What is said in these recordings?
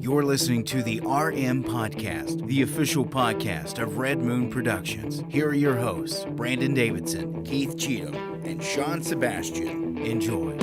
You're listening to the RMPodcast, the official podcast of Red Moon Productions. Here are your hosts, Brandon Davidson, Keith Cheatham, and Sean Sebastian. Enjoy.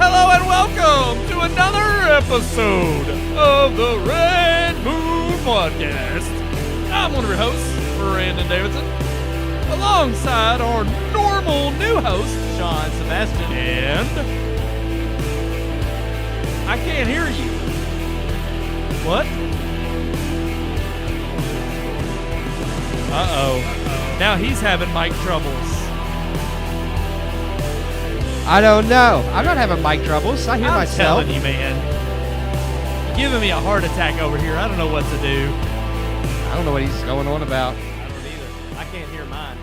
Hello and welcome to another episode of the Red Moon Podcast. I'm one of your hosts, Brandon Davidson, alongside our normal new host, Sean Sebastian. And I can't hear you. What? Uh-oh. Now he's having mic troubles. I don't know. I'm not having mic troubles. I hear myself. I'm telling you, man. You're giving me a heart attack over here. I don't know what to do. I don't know what he's going on about. I don't either. I can't hear mine.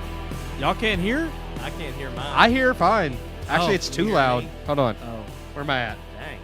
Y'all can't hear? I can't hear mine. I hear fine. Actually, Oh, it's too you hear loud. me? Hold on. Oh, Where am I at? Dang.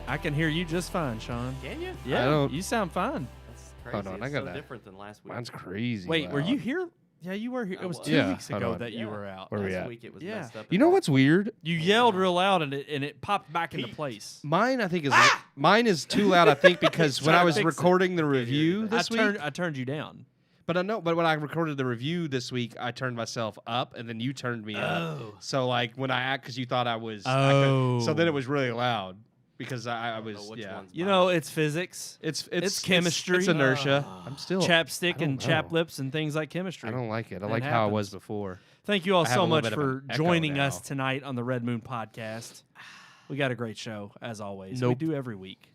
I can hear you just fine, Sean. Can you? Yeah, don't- you sound fine. That's crazy. Hold on, I It's gotta- so different than last week. Mine's crazy. Wait, were loud. you here? Yeah, you were here. It was 2 Yeah, weeks hold ago on. that you Yeah. were out. Where we Last at? week it was Yeah. messed up. You know what's weird? You yelled real loud and it popped back into Pete. place. Mine, I think, is mine is too loud. I think because when Trying I to was fix it. recording the hear review anything. this week, I turned you down. but when I recorded the review this week, I turned myself up, and then you turned me up. Oh. So like when I because you thought I was, so then it was really loud because I don't was know which yeah. one's You mine. know, it's physics. It's chemistry. It's inertia. I'm still. Chapstick I and don't chap know. lips and things like chemistry. I don't like it. I It like how I was happens. before. Thank you all I have so a little much bit of for an echo joining now. us tonight on the Red Moon Podcast. We got a great show, as always. Nope. We do every week.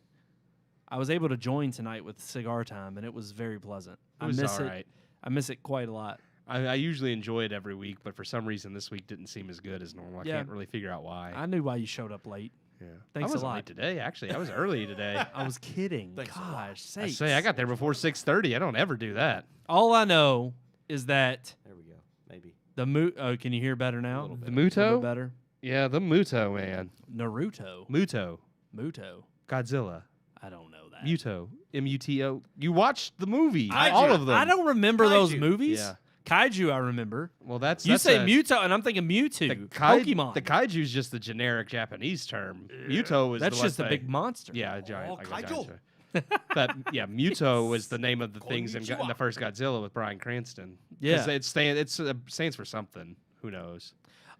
I was able to join tonight with Cigar Time, and it was very pleasant. It was I miss all it. right. I miss it quite a lot. I usually enjoy it every week, but for some reason this week didn't seem as good as normal. I Yeah. can't really figure out why. I knew why you showed up late. yeah. Thanks I a wasn't lot. late today, actually. I was early today. I was kidding. Thanks a lot. Gosh, I sakes. say I got there before 6:30. I don't ever do that. All I know is that There we go. Maybe. the Oh, can you hear better now? little The bit. A little Muto? bit better. Yeah, the Muto, man. Naruto. Muto. Godzilla. I don't know that. Muto. M-U-T-O. You watched the movie. Kaiju. All of them. I don't remember those Kaiju. movies. Yeah. Kaiju, I remember. Well, that's You say a, Muto, and I'm thinking Mewtwo. the kai- Pokemon. The kaiju's just the generic Japanese term. Muto is That's the just a one big monster. Yeah, a giant. Oh, like a kaiju. giant. But yeah, Muto was the name of the things in the Konnichiwa. first Godzilla with Bryan Cranston. Yeah. 'Cause it stands for something. Who knows?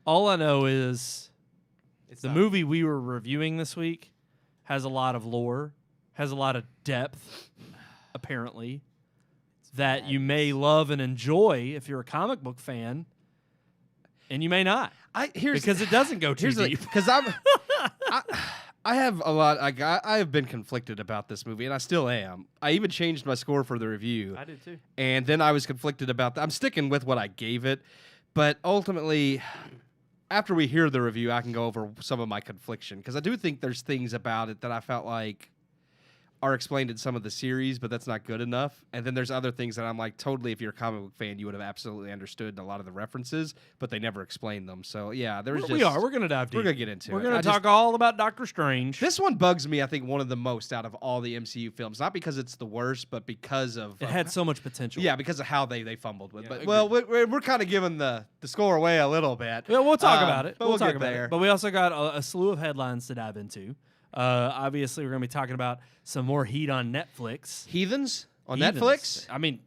All I know is It's the not- movie we were reviewing this week has a lot of lore, has a lot of depth, apparently, that you may love and enjoy if you're a comic book fan, and you may not because it doesn't go too deep. Because I have a lot. I have been conflicted about this movie, and I still am. I even changed my score for the review. I did too. And then I was conflicted about that. I'm sticking with what I gave it, but ultimately, after we hear the review, I can go over some of my confliction because I do think there's things about it that I felt like are explained in some of the series, but that's not good enough. And then there's other things that I'm like, totally, if you're a comic book fan, you would have absolutely understood a lot of the references, but they never explained them. So yeah, there's just We are. We're going to dive deep. we're gonna get into We're it. going I to just- talk all about Doctor Strange. This one bugs me, I think, one of the most out of all the MCU films. Not because it's the worst, but because of It had so much potential. yeah, because of how they fumbled with. Yeah, But agreed. well, we're kind of giving the score away a little bit. Yeah, we'll talk about it. But we'll talk get about there. it. But we also got a slew of headlines to dive into. Obviously, we're going to be talking about some more heat on Netflix. Heathens on Heathens. Netflix. I mean,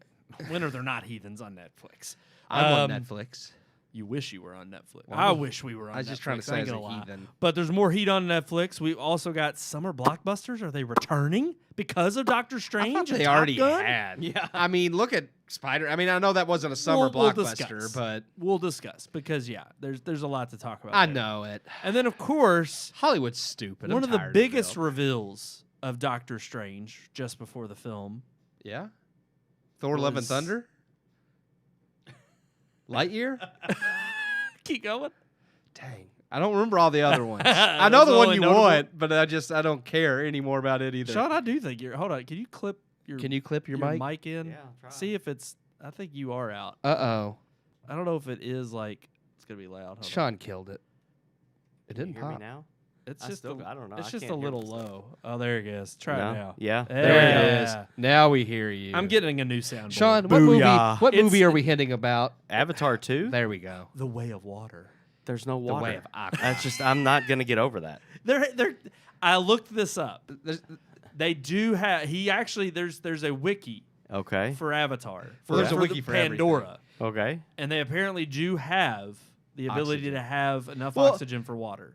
when are there not heathens on Netflix? I'm on Netflix. You wish you were on Netflix. Well, I wish we were on Netflix. I was just trying to say I ain't as a gonna lie. heathen. But there's more heat on Netflix. We've also got summer blockbusters. Are they returning because of Doctor I Strange? thought and they Top already Gun? had. Yeah. I mean, look at Spider. I mean, I know that wasn't a summer We'll blockbuster, discuss. but We'll discuss because there's a lot to talk about. I there. know it. And then of course, Hollywood's stupid. one I'm of the tired biggest it, though. reveals of Doctor Strange just before the film. Yeah. Thor: Love and was- Thunder. Lightyear. Keep going. Dang. I don't remember all the other ones. I That's know the one only you notable. want, but I don't care anymore about it either. Sean, I do think you're. Hold on. Can you clip your Can you clip your mic? in? Yeah, I'll try. See if it's. I think you are out. Uh-oh. I don't know if it is like. It's gonna be loud. Hold on. Sean killed it. It Can didn't you hear pop. me now? It's I just still, I don't know. It's I just can't a hear little myself. low. Oh, there it goes. Try No? it now. Yeah. There it is. Yeah. Now we hear you. I'm getting a new soundboard. Sean, Booyah. what It's- movie are we hinting about? Avatar 2? There we go. The Way of Water. There's no The water. Way of Aqua. That's just, I'm not going to get over that. I looked this up. There's- They do have. There's a wiki Okay. for Avatar. Well, there's a the wiki for Pandora, Okay. and they apparently do have the ability Oxygen. to have enough Well- oxygen for water.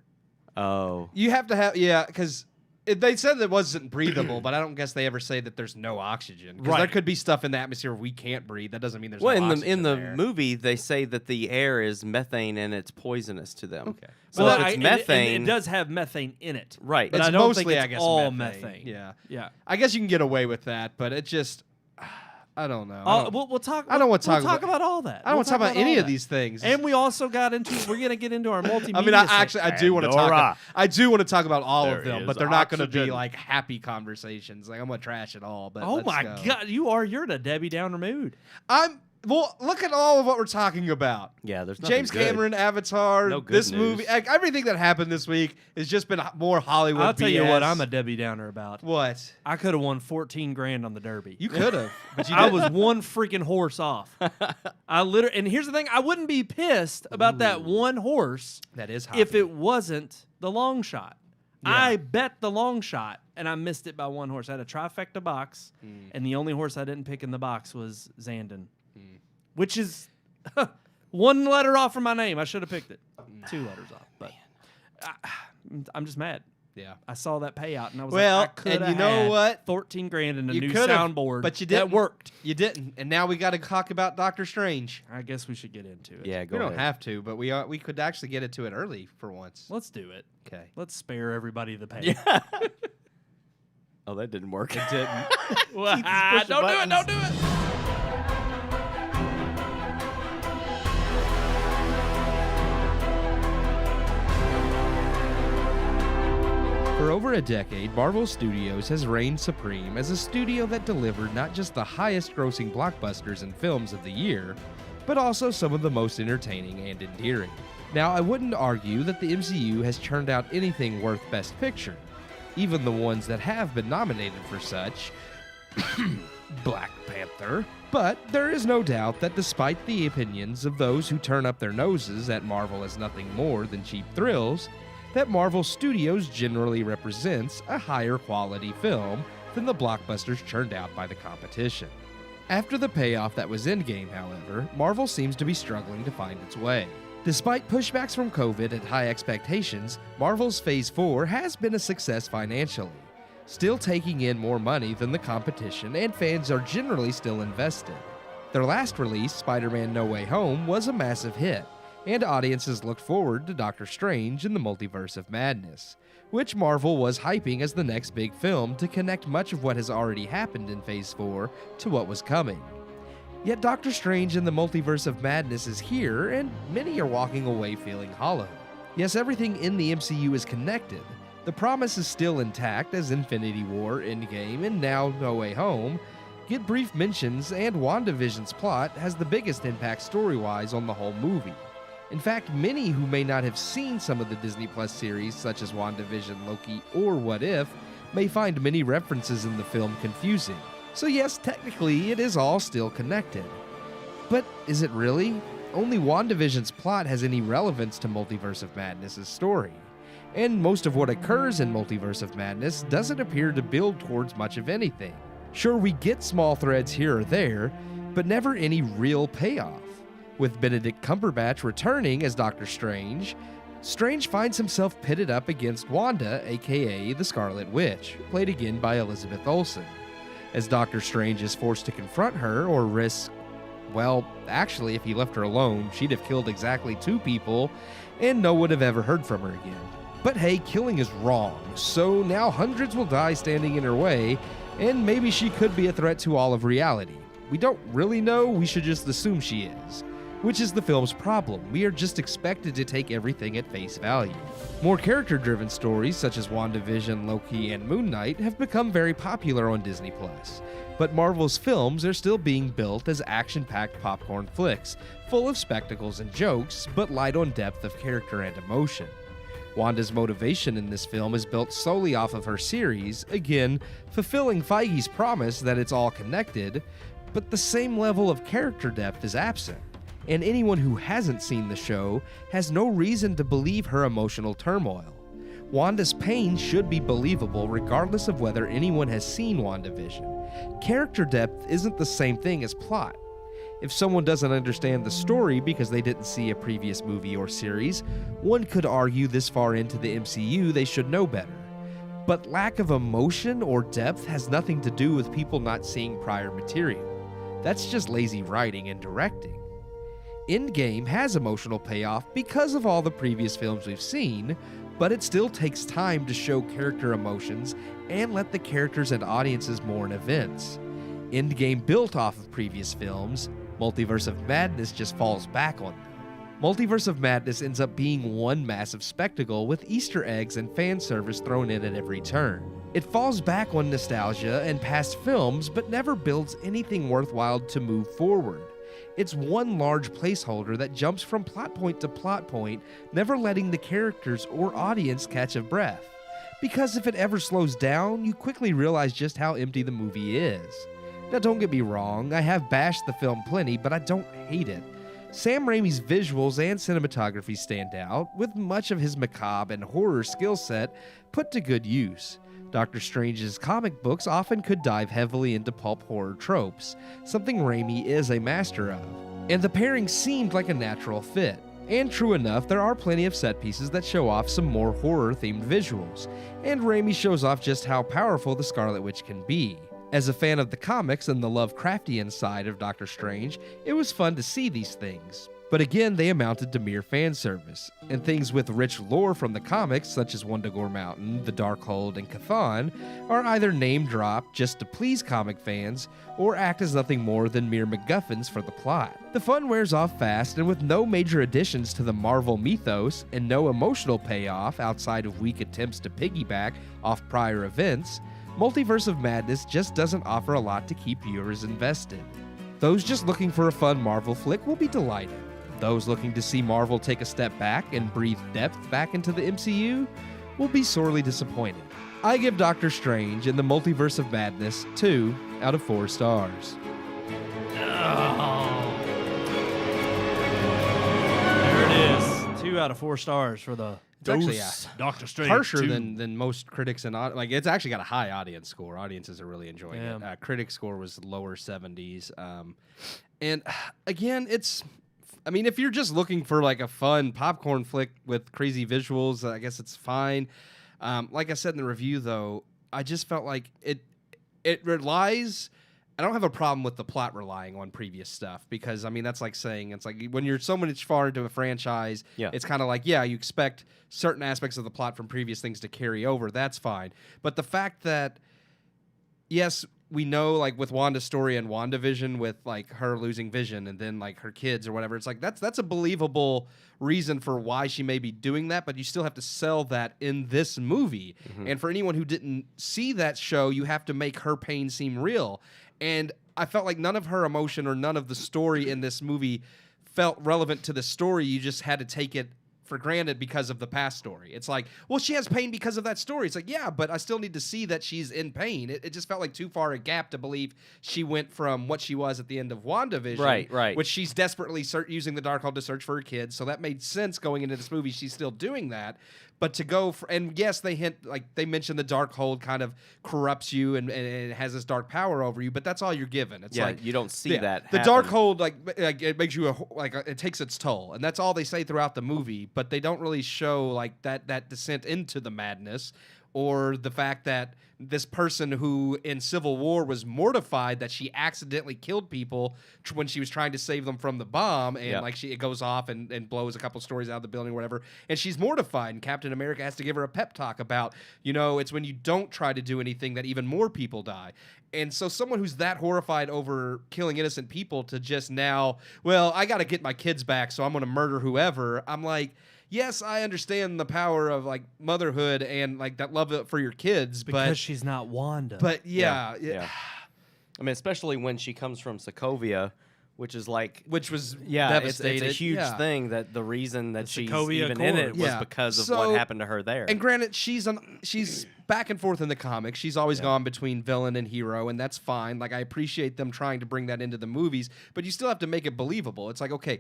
Oh. You have to have, because they said it wasn't breathable, but I don't guess they ever say that there's no oxygen. Because there Right. could be stuff in the atmosphere we can't breathe. That doesn't mean there's Well, no in oxygen the there. movie, they say that the air is methane and it's poisonous to them. Okay. So Well, if it's and methane, it does have methane in it. right? But It's I don't mostly, think it's I guess, all methane. methane. Yeah. Yeah. I guess you can get away with that, but it just, I don't know. We'll talk. I don't want to we'll talk about all that. I don't want to talk about any all of that. these things. And we also got into. We're gonna get into our multimedia. I mean, I do want to talk. Pandora. I do want to talk about all There of them, is but they're not going to be oxygen. like happy conversations. Like I'm going to trash it all. But Oh let's my go. God, you're in a Debbie Downer mood. Well, look at all of what we're talking about. Yeah, there's nothing James good. Cameron, Avatar, No good this news. movie, everything that happened this week has just been more Hollywood. I'll tell you BS. what, I'm a Debbie Downer about. What? I could have won $14,000 on the Derby. You could have, but you I didn't. was one freaking horse off. And here's the thing: I wouldn't be pissed about that one horse That is if hoppy. it wasn't the long shot. Yeah. I bet the long shot, and I missed it by one horse. I had a trifecta box, and the only horse I didn't pick in the box was Zandon, which is one letter off from my name. I should have picked it. 2 letters off, but I'm just mad. Yeah. I saw that payout, and I was Well, like, I could and you know what? $14,000 and a You new could've, soundboard, but you That didn't. worked. You didn't, and now we got to talk about Doctor Strange. I guess we should get into it. Yeah, go We don't ahead. have to, but we could actually get into it early for once. Let's do it. Okay. Let's spare everybody the pain. Yeah. Oh, that didn't work. It didn't. Well, pushing don't do it. buttons. Don't do it. For over a decade, Marvel Studios has reigned supreme as a studio that delivered not just the highest grossing blockbusters and films of the year, but also some of the most entertaining and endearing. Now, I wouldn't argue that the MCU has churned out anything worth Best Picture, even the ones that have been nominated for such, Black Panther. But there is no doubt that despite the opinions of those who turn up their noses at Marvel as nothing more than cheap thrills, that Marvel Studios generally represents a higher quality film than the blockbusters churned out by the competition. After the payoff that was Endgame, however, Marvel seems to be struggling to find its way. Despite pushbacks from COVID and high expectations, Marvel's Phase 4 has been a success financially, still taking in more money than the competition, and fans are generally still invested. Their last release, Spider-Man No Way Home, was a massive hit, and audiences looked forward to Doctor Strange in the Multiverse of Madness, which Marvel was hyping as the next big film to connect much of what has already happened in Phase 4 to what was coming. Yet Doctor Strange in the Multiverse of Madness is here, and many are walking away feeling hollow. Yes, everything in the MCU is connected. The promise is still intact as Infinity War, Endgame, and now No Way Home get brief mentions, and WandaVision's plot has the biggest impact story-wise on the whole movie. In fact, many who may not have seen some of the Disney Plus series, such as WandaVision, Loki, or What If, may find many references in the film confusing. So yes, technically, it is all still connected. But is it really? Only WandaVision's plot has any relevance to Multiverse of Madness' story. And most of what occurs in Multiverse of Madness doesn't appear to build towards much of anything. Sure, we get small threads here or there, but never any real payoff. With Benedict Cumberbatch returning as Doctor Strange, Strange finds himself pitted up against Wanda, aka the Scarlet Witch, played again by Elizabeth Olsen. As Doctor Strange is forced to confront her or risk, well, actually, if he left her alone, she'd have killed exactly 2 people, and no one would have ever heard from her again. But hey, killing is wrong, so now hundreds will die standing in her way, and maybe she could be a threat to all of reality. We don't really know, we should just assume she is. Which is the film's problem. We are just expected to take everything at face value. More character-driven stories such as WandaVision, Loki, and Moon Knight have become very popular on Disney+. But Marvel's films are still being built as action-packed popcorn flicks, full of spectacles and jokes, but light on depth of character and emotion. Wanda's motivation in this film is built solely off of her series, again, fulfilling Feige's promise that it's all connected, but the same level of character depth is absent, and anyone who hasn't seen the show has no reason to believe her emotional turmoil. Wanda's pain should be believable regardless of whether anyone has seen WandaVision. Character depth isn't the same thing as plot. If someone doesn't understand the story because they didn't see a previous movie or series, one could argue this far into the MCU they should know better. But lack of emotion or depth has nothing to do with people not seeing prior material. That's just lazy writing and directing. Endgame has emotional payoff because of all the previous films we've seen, but it still takes time to show character emotions and let the characters and audiences mourn events. Endgame built off of previous films. Multiverse of Madness just falls back on them. Multiverse of Madness ends up being one massive spectacle with Easter eggs and fan service thrown in at every turn. It falls back on nostalgia and past films, but never builds anything worthwhile to move forward. It's one large placeholder that jumps from plot point to plot point, never letting the characters or audience catch a breath. Because if it ever slows down, you quickly realize just how empty the movie is. Now don't get me wrong, I have bashed the film plenty, but I don't hate it. Sam Raimi's visuals and cinematography stand out, with much of his macabre and horror skill set put to good use. Doctor Strange's comic books often could dive heavily into pulp horror tropes, something Raimi is a master of, and the pairing seemed like a natural fit. And true enough, there are plenty of set pieces that show off some more horror-themed visuals, and Raimi shows off just how powerful the Scarlet Witch can be. As a fan of the comics and the Lovecraftian side of Doctor Strange, it was fun to see these things. But again, they amounted to mere fan service, and things with rich lore from the comics, such as Wundagore Mountain, the Darkhold, and Chthon, are either name-dropped just to please comic fans, or act as nothing more than mere MacGuffins for the plot. The fun wears off fast, and with no major additions to the Marvel mythos, and no emotional payoff outside of weak attempts to piggyback off prior events, Multiverse of Madness just doesn't offer a lot to keep viewers invested. Those just looking for a fun Marvel flick will be delighted. Those looking to see Marvel take a step back and breathe depth back into the MCU will be sorely disappointed. I give Doctor Strange and the Multiverse of Madness 2 out of 4 stars. Oh. There it is. 2 out of 4 stars for the It's actually Doctor Strange. harsher 2. than most critics and like it's actually got a high audience score. Audiences are really enjoying Yeah. it. Critic score was lower 70s, and again, I mean, if you're just looking for like a fun popcorn flick with crazy visuals, I guess it's fine. Like I said in the review, though, I just felt like it relies. I don't have a problem with the plot relying on previous stuff because, I mean, that's like saying it's like when you're so much far into a franchise, it's kind of like, yeah, you expect certain aspects of the plot from previous things to carry over. That's fine. But the fact that, yes, we know, like, with Wanda's story and WandaVision with, like, her losing vision and then, like, her kids or whatever, it's like that's a believable reason for why she may be doing that, but you still have to sell that in this movie. Mm-hmm. And for anyone who didn't see that show, you have to make her pain seem real. And I felt like none of her emotion or none of the story in this movie felt relevant to the story. You just had to take it for granted because of the past story. It's like, well, she has pain because of that story. It's like, yeah, but I still need to see that she's in pain. It just felt like too far a gap to believe she went from what she was at the end of WandaVision, right, which she's desperately using the Darkhold to search for her kids. So that made sense going into this movie. She's still doing that. But to go for, and yes, they hint, like they mentioned the Darkhold kind of corrupts you and it has this dark power over you, but that's all you're given. It's like you don't see that the happen. Darkhold, like it makes you it takes its toll, and that's all they say throughout the movie. But they don't really show like that descent into the madness, or the fact that this person who in Civil War was mortified that she accidentally killed people when she was trying to save them from the bomb, and it goes off and blows a couple stories out of the building or whatever, and she's mortified, and Captain America has to give her a pep talk about, it's when you don't try to do anything that even more people die. And so someone who's that horrified over killing innocent people to just now, well, I got to get my kids back, so I'm going to murder whoever. I'm like, yes, I understand the power of like motherhood and like that love for your kids, because she's not Wanda. But yeah. I mean, especially when she comes from Sokovia, which is like which was it's devastated. a huge Yeah. thing that the reason that The she's Sokovia even in it Accords. was Yeah. because of So- what happened to her there. And granted, she's back and forth in the comics. She's always gone between villain and hero, and that's fine. Like, I appreciate them trying to bring that into the movies, but you still have to make it believable. It's like, okay,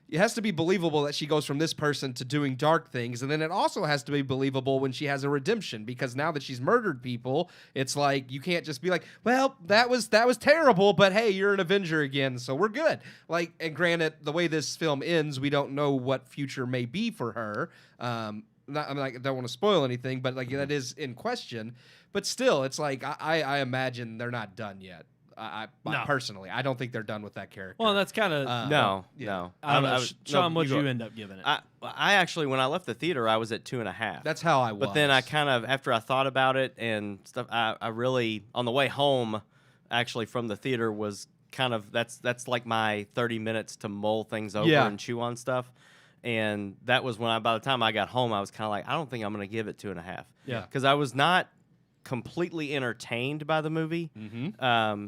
it has to be believable that she goes from this person to doing dark things, and then it also has to be believable when she has a redemption, because now that she's murdered people, it's like you can't just be like, well, that was terrible, but hey, you're an Avenger again, so we're good. Like, and granted, the way this film ends, we don't know what future may be for her. I don't want to spoil anything, but like that is in question. But still, it's like I imagine they're not done yet. No. Personally, I don't think they're done with that character. Well, that's kind of no. I don't know, Sean. What'd you go. end up giving it? I actually, when I left the theater, I was at 2.5. That's how I was. But then I kind of, after I thought about it and stuff, I really, on the way home, actually from the theater, was kind of that's like my 30 minutes to mull things over and chew on stuff. And that was when by the time I got home, I was kind of like, I don't think I'm going to give it 2.5. Yeah. Because I was not completely entertained by the movie. Mm-hmm.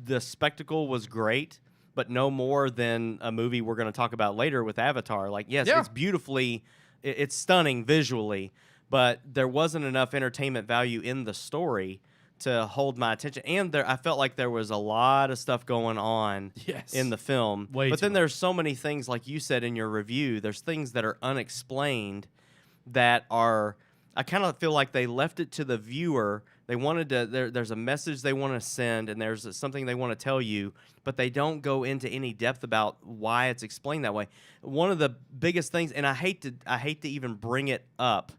The spectacle was great, but no more than a movie we're going to talk about later with Avatar. Like, yes, it's beautifully, it's stunning visually, but there wasn't enough entertainment value in the story to hold my attention. And I felt like there was a lot of stuff going on in the film. But then there's so many things, like you said in your review, there's things that are unexplained that are, I kind of feel like they left it to the viewer. They wanted to, there's a message they want to send, and there's something they want to tell you, but they don't go into any depth about why it's explained that way. One of the biggest things, and I hate to even bring it up,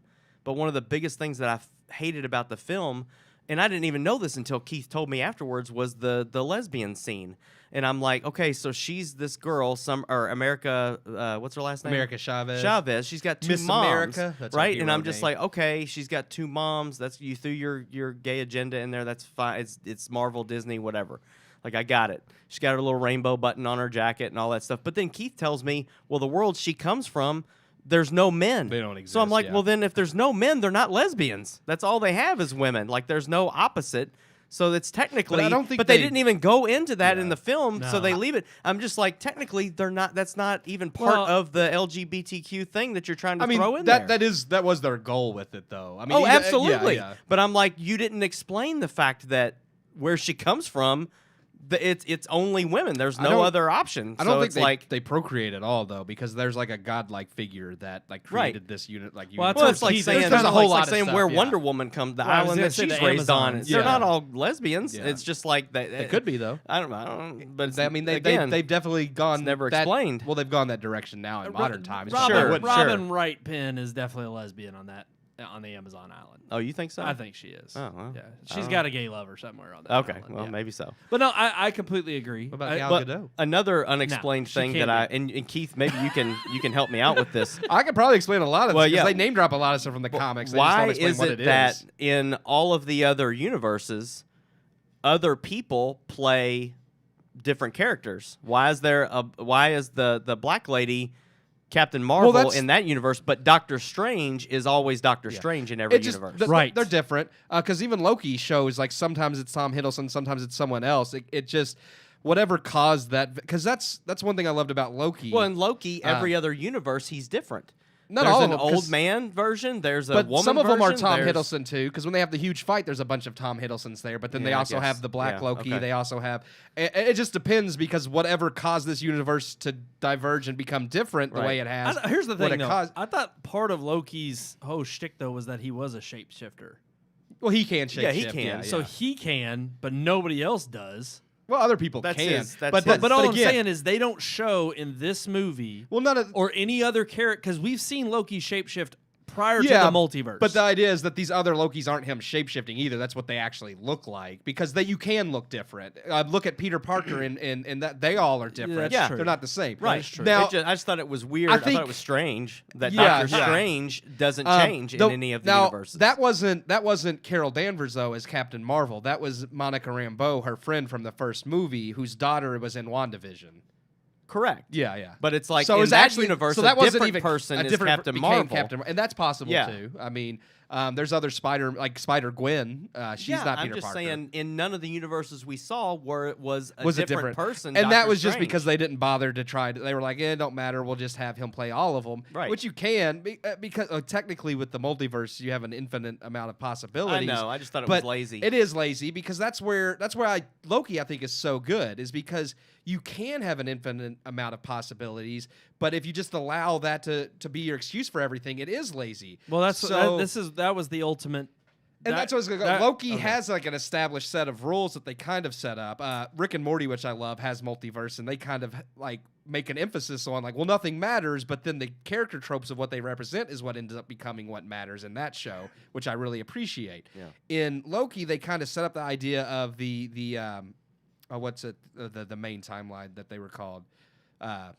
but one of the biggest things that I hated about the film, and I didn't even know this until Keith told me afterwards, was the lesbian scene. And I'm like, okay, so she's this girl, America, what's her last name? America Chavez. Chavez. She's got two Miss moms, America. That's her right? And I'm hero just name. like, okay, she's got two moms. That's, you threw your gay agenda in there. That's fine. It's Marvel, Disney, whatever. Like, I got it. She's got her little rainbow button on her jacket and all that stuff. But then Keith tells me, well, the world she comes from, there's no men. They don't exist. So I'm like, yeah. well, then if there's no men, they're not lesbians. That's all they have is women. Like, there's no opposite. So it's technically, But I don't think they they didn't even go into that in the film, so No. they leave it. I'm just like, technically, they're not. That's not even part of the LGBTQ thing that you're trying to throw in there. that was their goal with it, though. I mean, Oh, absolutely. Yeah. But I'm like, you didn't explain the fact that where she comes from, it's only women. There's no other option. I don't So think it's they procreate at all, though, because there's like a godlike figure that like created this unit. Like, Well, universe. Well, it's like Keith- saying, there's a whole it's lot like of saying stuff, where yeah. Wonder Woman comes, the Well, I was island gonna that say she's the raised on. Amazons. They're Yeah. not all lesbians. Yeah. It's just like they It could be though. I don't know, but I mean, they've definitely gone. never that, explained. Well, they've gone that direction now in modern times. Robin Wright Penn is definitely a lesbian on the Amazon island. Oh, you think so? I think she is. Oh, well. Yeah, she's got a gay lover somewhere on that. Okay, island. well, yeah. maybe so. But no, I completely agree. What about I- Gal But Gadot? another unexplained she thing can't that and Keith, maybe you can help me out with this. I could probably explain a lot of Well, this because yeah. they name drop a lot of stuff from the comics. They just Why don't explain is what it it that is. in all of the other universes, other people play different characters? Why is the black lady Captain Marvel in that universe, but Doctor Strange is always Doctor Strange in every universe? They're different because even Loki shows like sometimes it's Tom Hiddleston, sometimes it's someone else. It just whatever caused that, because that's one thing I loved about Loki. Well, in Loki, every other universe, he's different. Not there's all an of them, old 'cause- man version. There's a but woman some of them are version, Tom there's- Hiddleston too, because when they have the huge fight, there's a bunch of Tom Hiddlestons there. But then they Yeah, I also guess. have the Black Yeah, Loki. okay. They also have. It just depends because whatever caused this universe to diverge and become different the Right. way it has. Here's the what thing, it though. caused- I thought part of Loki's whole shtick, though, was that he was a shapeshifter. Well, he can shape Yeah, he shift, can. Yeah, So yeah. he can, but nobody else does. Well, other people That's can. his- that's but his. But all I'm again, saying is they don't show in this movie well, none of or any other character, because we've seen Loki shapeshift prior Yeah, to the multiverse. But the idea is that these other Lokis aren't him shapeshifting either. That's what they actually look like, because you can look different. Look at Peter Parker and that they all are different. that's true. They're not the same. Right. true. Now, I just thought it was weird. I I thought think- it was strange that Yeah, Doctor yeah. Strange doesn't change in any of the now, universes. That wasn't Carol Danvers though as Captain Marvel. That was Monica Rambeau, her friend from the first movie, whose daughter was in WandaVision. Correct. Yeah. But it's like So in it's that actually universe, so that a wasn't different even person a is different Captain became Marvel. Captain, and that's possible Yeah. too. I mean, There's other Spider-Gwen. She's not Peter I'm just Parker. saying, in none of the universes we saw where it was a different person. And Doctor that was just Strange. because they didn't bother to try. They were like, it don't matter. We'll just have him play all of them. Right. Which you can, because technically with the multiverse, you have an infinite amount of possibilities. I know. I just thought it but was lazy. It is lazy because that's where Loki I think is so good, is because you can have an infinite amount of possibilities, but if you just allow that to be your excuse for everything, it is lazy. Well, so that was the ultimate. And that's what I was going to go. Loki has like an established set of rules that they kind of set up. Rick and Morty, which I love, has multiverse, and they kind of like make an emphasis on like, well, nothing matters, but then the character tropes of what they represent is what ends up becoming what matters in that show, which I really appreciate. Yeah. In Loki, they kind of set up the idea of the main timeline that they were called. I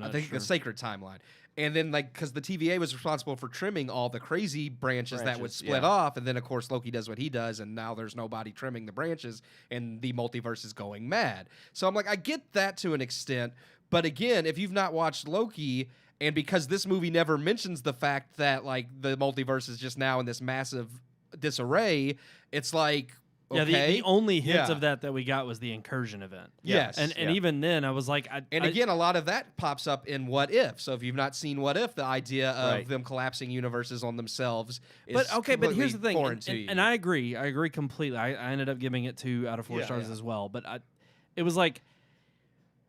think the sacred timeline. And then, like, because the TVA was responsible for trimming all the crazy branches that would split off, and then, of course, Loki does what he does, and now there's nobody trimming the branches, and the multiverse is going mad. So I'm like, I get that to an extent, but again, if you've not watched Loki, and because this movie never mentions the fact that, like, the multiverse is just now in this massive disarray, it's like, yeah, okay. the only hint of that we got was the incursion event. Yes. And even then, I was like... again, a lot of that pops up in What If. So if you've not seen What If, the idea of them collapsing universes on themselves is but here's the thing. And I agree. I agree completely. I ended up giving it 2 out of 4 stars as well. But it was like...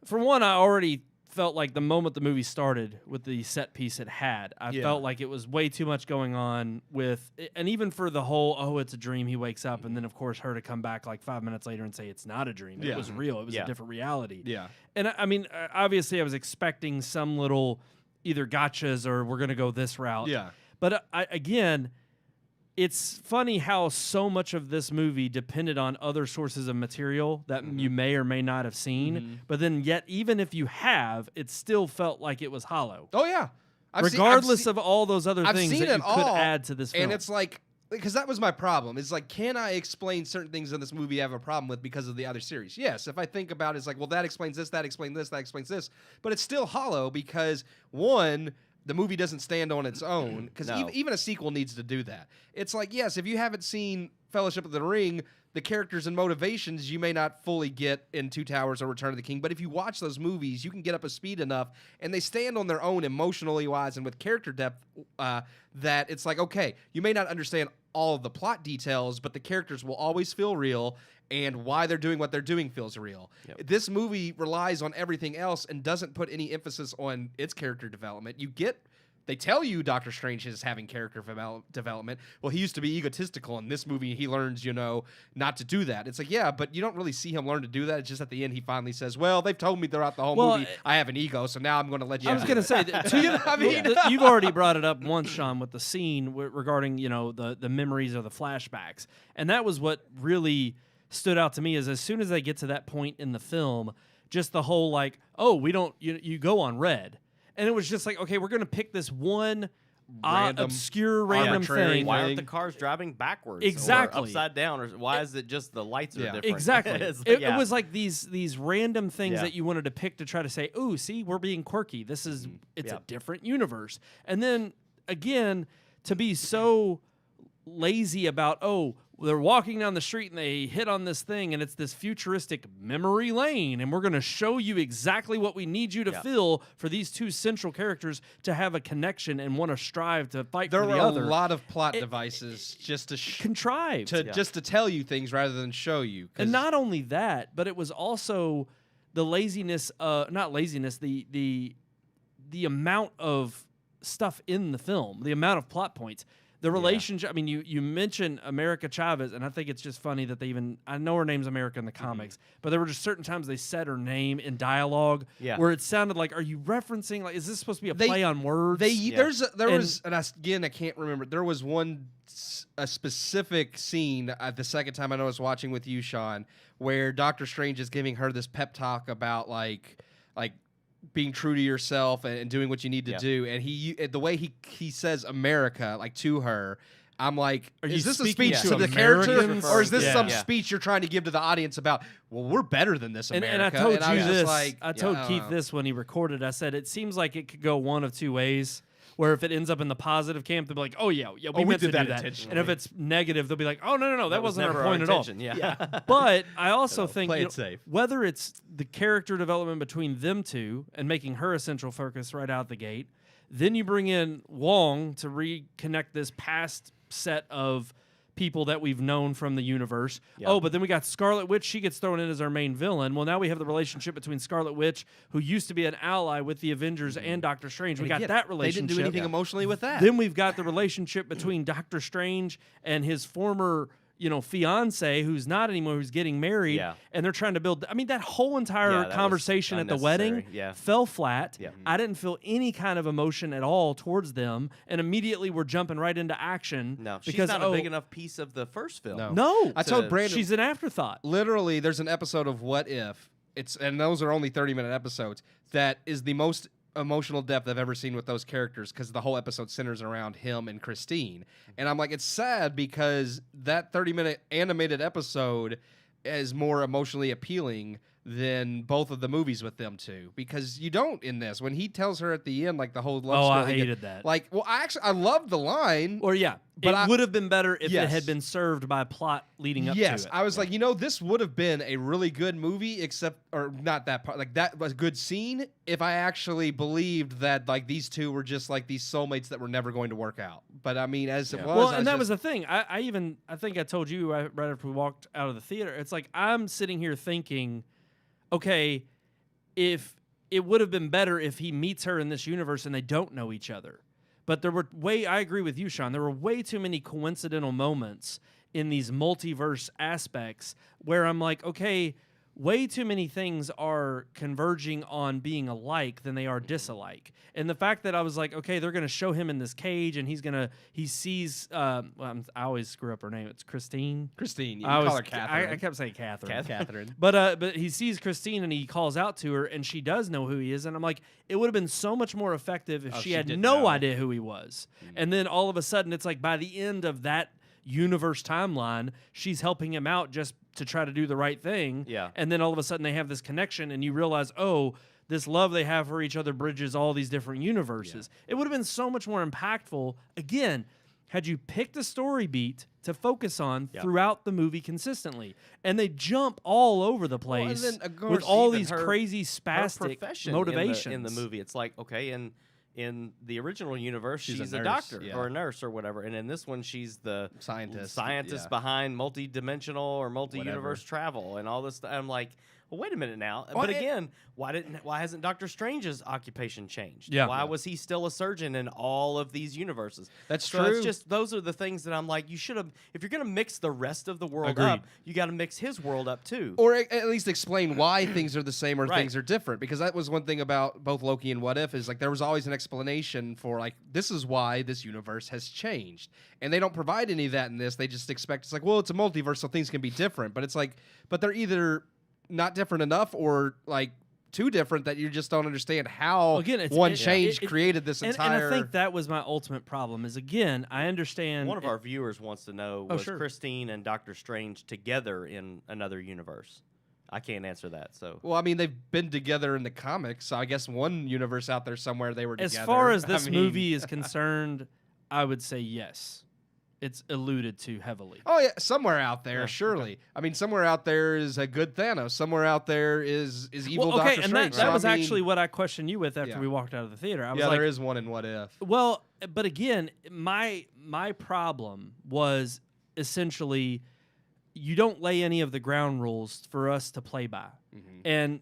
For one, I already felt like the moment the movie started with the set piece it had, I felt like it was way too much going on with, and even for the whole, it's a dream, he wakes up, and then of course her to come back like 5 minutes later and say it's not a dream, it was real, it was a different reality. Yeah. And I mean, obviously I was expecting some little either gotchas or we're going to go this route. Yeah. But again, it's funny how so much of this movie depended on other sources of material that you may or may not have seen. But then yet, even if you have, it still felt like it was hollow. Oh, yeah. Regardless of all those other things that you could all, add to this film. And it's like, because that was my problem. It's like, can I explain certain things in this movie I have a problem with because of the other series? Yes. If I think about it, it's like, well, that explains this, that explains this, that explains this. But it's still hollow because, one, the movie doesn't stand on its own, because even a sequel needs to do that. It's like, yes, if you haven't seen Fellowship of the Ring, the characters and motivations you may not fully get in Two Towers or Return of the King, but if you watch those movies, you can get up to speed enough, and they stand on their own emotionally wise and with character depth that it's like, okay, you may not understand all of the plot details, but the characters will always feel real, and why they're doing what they're doing feels real. Yep. This movie relies on everything else and doesn't put any emphasis on its character development. They tell you Doctor Strange is having character development. Well, he used to be egotistical. In this movie, he learns, not to do that. It's like, yeah, but you don't really see him learn to do that. It's just at the end, he finally says, well, they've told me throughout the whole movie I have an ego, so now I'm going to let you I was going to say, you've already brought it up once, Sean, with the scene regarding, the memories or the flashbacks. And that was what really stood out to me, is as soon as they get to that point in the film, just the whole like, you go on red. And it was just like, okay, we're going to pick this one obscure random thing. Why aren't the cars driving backwards? Exactly. Or upside down? Or why is it just the lights are different? Exactly. It was like these random things that you wanted to pick to try to say, ooh, see, we're being quirky. It's a different universe. And then, again, to be so lazy about, they're walking down the street and they hit on this thing and it's this futuristic memory lane, and we're going to show you exactly what we need you to feel for these two central characters to have a connection and want to strive to fight for the other. There were a lot of plot devices just to contrived just to tell you things rather than show you. And not only that, but it was also the laziness, not laziness, the amount of stuff in the film, the amount of plot points. The relationship, I mean, you mentioned America Chavez, and I think it's just funny that I know her name's America in the comics, but there were just certain times they said her name in dialogue where it sounded like, are you referencing, like, is this supposed to be a play on words? I can't remember. There was a specific scene the second time I was watching with you, Sean, where Doctor Strange is giving her this pep talk about like being true to yourself and doing what you need to do, and the way he says America like to her, I'm like, is this a speech to the character, or is this some speech you're trying to give to the audience about, well, we're better than this America? And I told you this. I told Keith this when he recorded. I said it seems like it could go one of two ways. Where if it ends up in the positive camp, they'll be like, "Oh yeah, we meant did to do that that." intentionally. And if it's negative, they'll be like, "Oh no, that wasn't our never point at all." intention. Yeah. But I also think play it safe. whether it's the character development between them two and making her a central focus right out the gate, then you bring in Wong to reconnect this past set of people that we've known from the universe. Yeah. Oh, but then we got Scarlet Witch. She gets thrown in as our main villain. Well, now we have the relationship between Scarlet Witch, who used to be an ally with the Avengers and Doctor Strange. We got that relationship. They didn't do anything emotionally with that. Then we've got the relationship between Doctor Strange and his former, fiance, who's not anymore, who's getting married, and they're trying to build. I mean, that whole entire that was conversation at the wedding fell flat. Yeah. I didn't feel any kind of emotion at all towards them, and immediately we're jumping right into action. No, because she's not a big enough piece of the first film. No, I told Brandon she's an afterthought. Literally, there's an episode of What If. And those are only 30-minute episodes. That is the most emotional depth I've ever seen with those characters because the whole episode centers around him and Christine. And I'm like, it's sad because that 30-minute animated episode is more emotionally appealing than both of the movies with them two, because you don't in this. When he tells her at the end, like the whole love story. I hated that. Like, well, I loved the line. Or but it would have been better if it had been served by plot leading up to it. Yes, I was like, this would have been a really good movie, or not that part, like that was a good scene if I actually believed that like these two were just like these soulmates that were never going to work out. But I mean, as it was, well, and that was the thing. I think I told you right after we walked out of the theater. It's like I'm sitting here thinking, okay, if it would have been better if he meets her in this universe and they don't know each other. But I agree with you, Sean, there were way too many coincidental moments in these multiverse aspects where I'm like, okay, way too many things are converging on being alike than they are disalike. And the fact that I was like, okay, they're going to show him in this cage and he sees, I always screw up her name. It's Christine. Christine. You call her Catherine. I kept saying Catherine. Catherine. But he sees Christine and he calls out to her and she does know who he is. And I'm like, it would have been so much more effective if she had no idea who he was. And then all of a sudden it's like by the end of that universe timeline, she's helping him out just to try to do the right thing. Yeah. And then all of a sudden they have this connection and you realize, oh, this love they have for each other bridges all these different universes. It would have been so much more impactful, again, had you picked a story beat to focus on throughout the movie consistently. And they jump all over the place with all these crazy spastic motivations. In the movie, it's like, okay, in the original universe, she's a doctor or a nurse or whatever, and in this one, she's the scientist behind multi-dimensional or multi-universe travel and all this stuff. I'm like, well, wait a minute now. But again, why hasn't Doctor Strange's occupation changed? Yeah. Why was he still a surgeon in all of these universes? That's so true. It's just those are the things that I'm like, you should have. If you're going to mix the rest of the world up, you got to mix his world up too, or at least explain why things are the same or things are different. Because that was one thing about both Loki and What If is like there was always an explanation for like this is why this universe has changed, and they don't provide any of that in this. They just expect it's like, well, it's a multiverse, so things can be different. But it's like, but they're either not different enough or like too different that you just don't understand how one change created this entire. And I think that was my ultimate problem. Is again, I understand. One of our viewers wants to know was Christine and Doctor Strange together in another universe? I can't answer that. So well, I mean, they've been together in the comics, so I guess one universe out there somewhere they were together. As far as this movie is concerned, I would say yes. It's alluded to heavily. Oh, yeah, somewhere out there, surely. Okay. I mean, somewhere out there is a good Thanos. Somewhere out there is evil Doctor Strange. And that was actually what I questioned you with after we walked out of the theater. I was like, there is one in What If. Well, but again, my problem was essentially you don't lay any of the ground rules for us to play by. Mm-hmm. And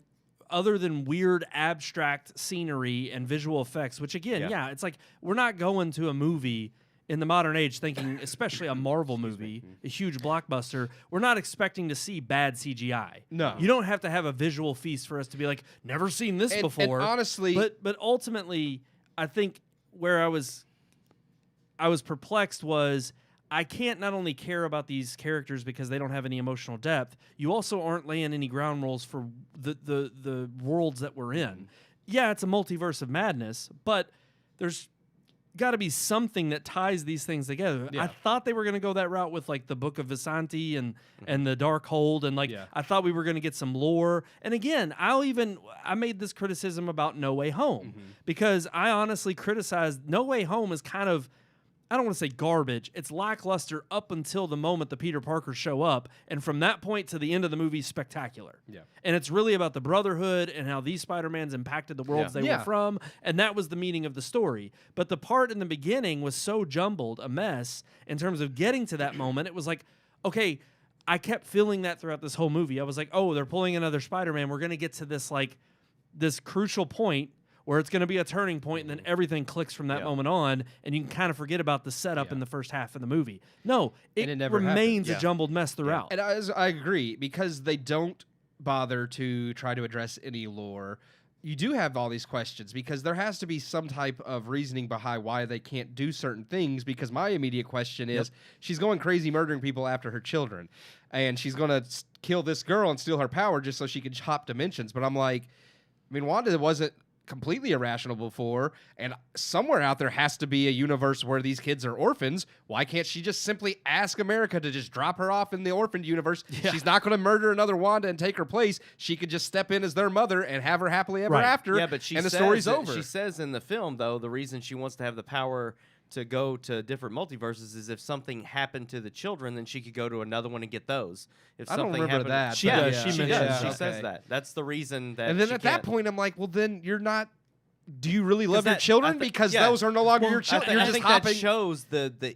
other than weird abstract scenery and visual effects, which again, it's like we're not going to a movie in the modern age thinking, especially a Marvel movie, a huge blockbuster, we're not expecting to see bad CGI. No. You don't have to have a visual feast for us to be like, never seen this before. And honestly... But ultimately, I think where I was perplexed was I can't not only care about these characters because they don't have any emotional depth, you also aren't laying any ground rules for the worlds that we're in. Yeah, it's a multiverse of madness, but there's got to be something that ties these things together. Yeah. I thought they were going to go that route with like the Book of Visanti and the Darkhold, and like I thought we were going to get some lore. And again, I made this criticism about No Way Home because I honestly criticized No Way Home as kind of, I don't want to say garbage. It's lackluster up until the moment the Peter Parkers show up. And from that point to the end of the movie, spectacular. Yeah. And it's really about the Brotherhood and how these Spider-Mans impacted the worlds they were from. And that was the meaning of the story. But the part in the beginning was so jumbled, a mess, in terms of getting to that moment. It was like, okay, I kept feeling that throughout this whole movie. I was like, oh, they're pulling another Spider-Man. We're going to get to this, like, this crucial point where it's going to be a turning point, and then everything clicks from that moment on, and you can kind of forget about the setup in the first half of the movie. No, it remains a jumbled mess throughout. And I agree, because they don't bother to try to address any lore. You do have all these questions, because there has to be some type of reasoning behind why they can't do certain things, because my immediate question is, she's going crazy murdering people after her children, and she's going to kill this girl and steal her power just so she can hop dimensions. But I'm like, I mean, Wanda wasn't completely irrational before, and somewhere out there has to be a universe where these kids are orphans. Why can't she just simply ask America to just drop her off in the orphaned universe? She's not going to murder another Wanda and take her place. She could just step in as their mother and have her happily ever after. Yeah, but the story's over. She says in the film, though, the reason she wants to have the power to go to different multiverses is if something happened to the children, then she could go to another one and get those. If I don't something remember happened, that. She does. She mentions She says that. That's the reason that. And then she at that can't- point, I'm like, well, then you're not. Do you really love your that- children? I thi- Because yeah. those are no longer Well, your children. You're I just think hopping. that shows the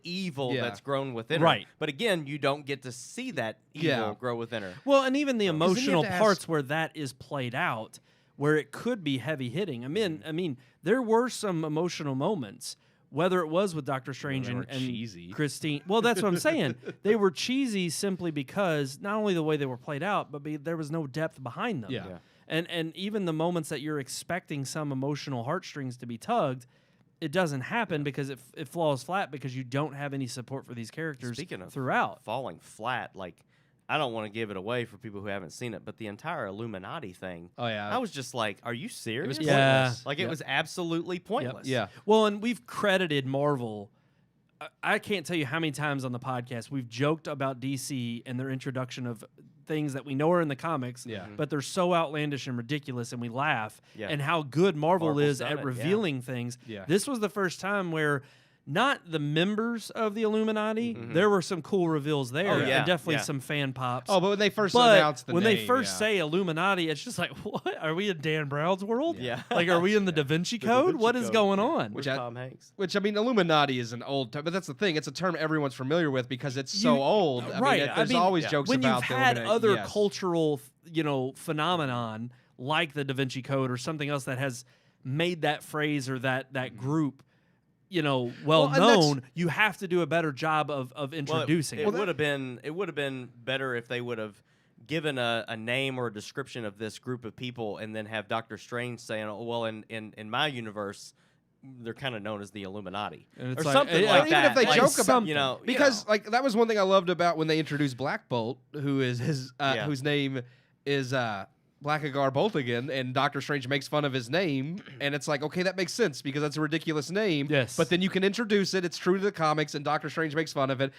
evil that's grown within her. Right. But again, you don't get to see that evil grow within her. Well, and even the then you have emotional to ask- parts where that is played out, where it could be heavy hitting. I mean, there were some emotional moments, whether it was with Doctor Strange and cheesy. Christine. Well, that's what I'm saying. They were cheesy simply because not only the way they were played out, but there was no depth behind them. Yeah. And even the moments that you're expecting some emotional heartstrings to be tugged, it doesn't happen because it falls flat because you don't have any support for these characters Speaking of throughout. falling flat, like, I don't want to give it away for people who haven't seen it, but the entire Illuminati thing, Oh, yeah. I was just like, are you serious? was Yeah. pointless. Like, it was absolutely pointless. Yeah. Well, and we've credited Marvel. I can't tell you how many times on the podcast we've joked about DC and their introduction of things that we know are in the comics, but they're so outlandish and ridiculous, and we laugh. Yeah. And how good Marvel Marvel's is done at it, revealing things. Yeah. This was the first time where not the members of the Illuminati, there were some cool reveals there, Oh, yeah, and definitely yeah. some fan pops. Oh, but when they first But announced the when name, they first say Illuminati, it's just like, what? Are we in Dan Brown's world? Yeah. Like, are we in the Da Vinci Code? Vinci What is Code. going on? Where's Which Tom Hanks? Which, I mean, Illuminati is an old term, but that's the thing. It's a term everyone's familiar with because it's so You- old. right. I mean, there's always jokes when about you've the had Illuminati. other Yes. cultural, phenomenon like the Da Vinci Code or something else that has made that phrase or that group, well and that's- known, you have to do a better job of introducing it it. would have been better if they would have given a name or a description of this group of people and then have Doctor Strange saying, oh, well, in my universe, they're kind of known as the Illuminati And or it's like- something even like if that. they Like, joke about- Because like that was one thing I loved about when they introduced Black Bolt, who is whose name is Blackagar Boltigan, and Doctor Strange makes fun of his name, and it's like, okay, that makes sense because that's a ridiculous name. Yes. But then you can introduce it, it's true to the comics, and Doctor Strange makes fun of it.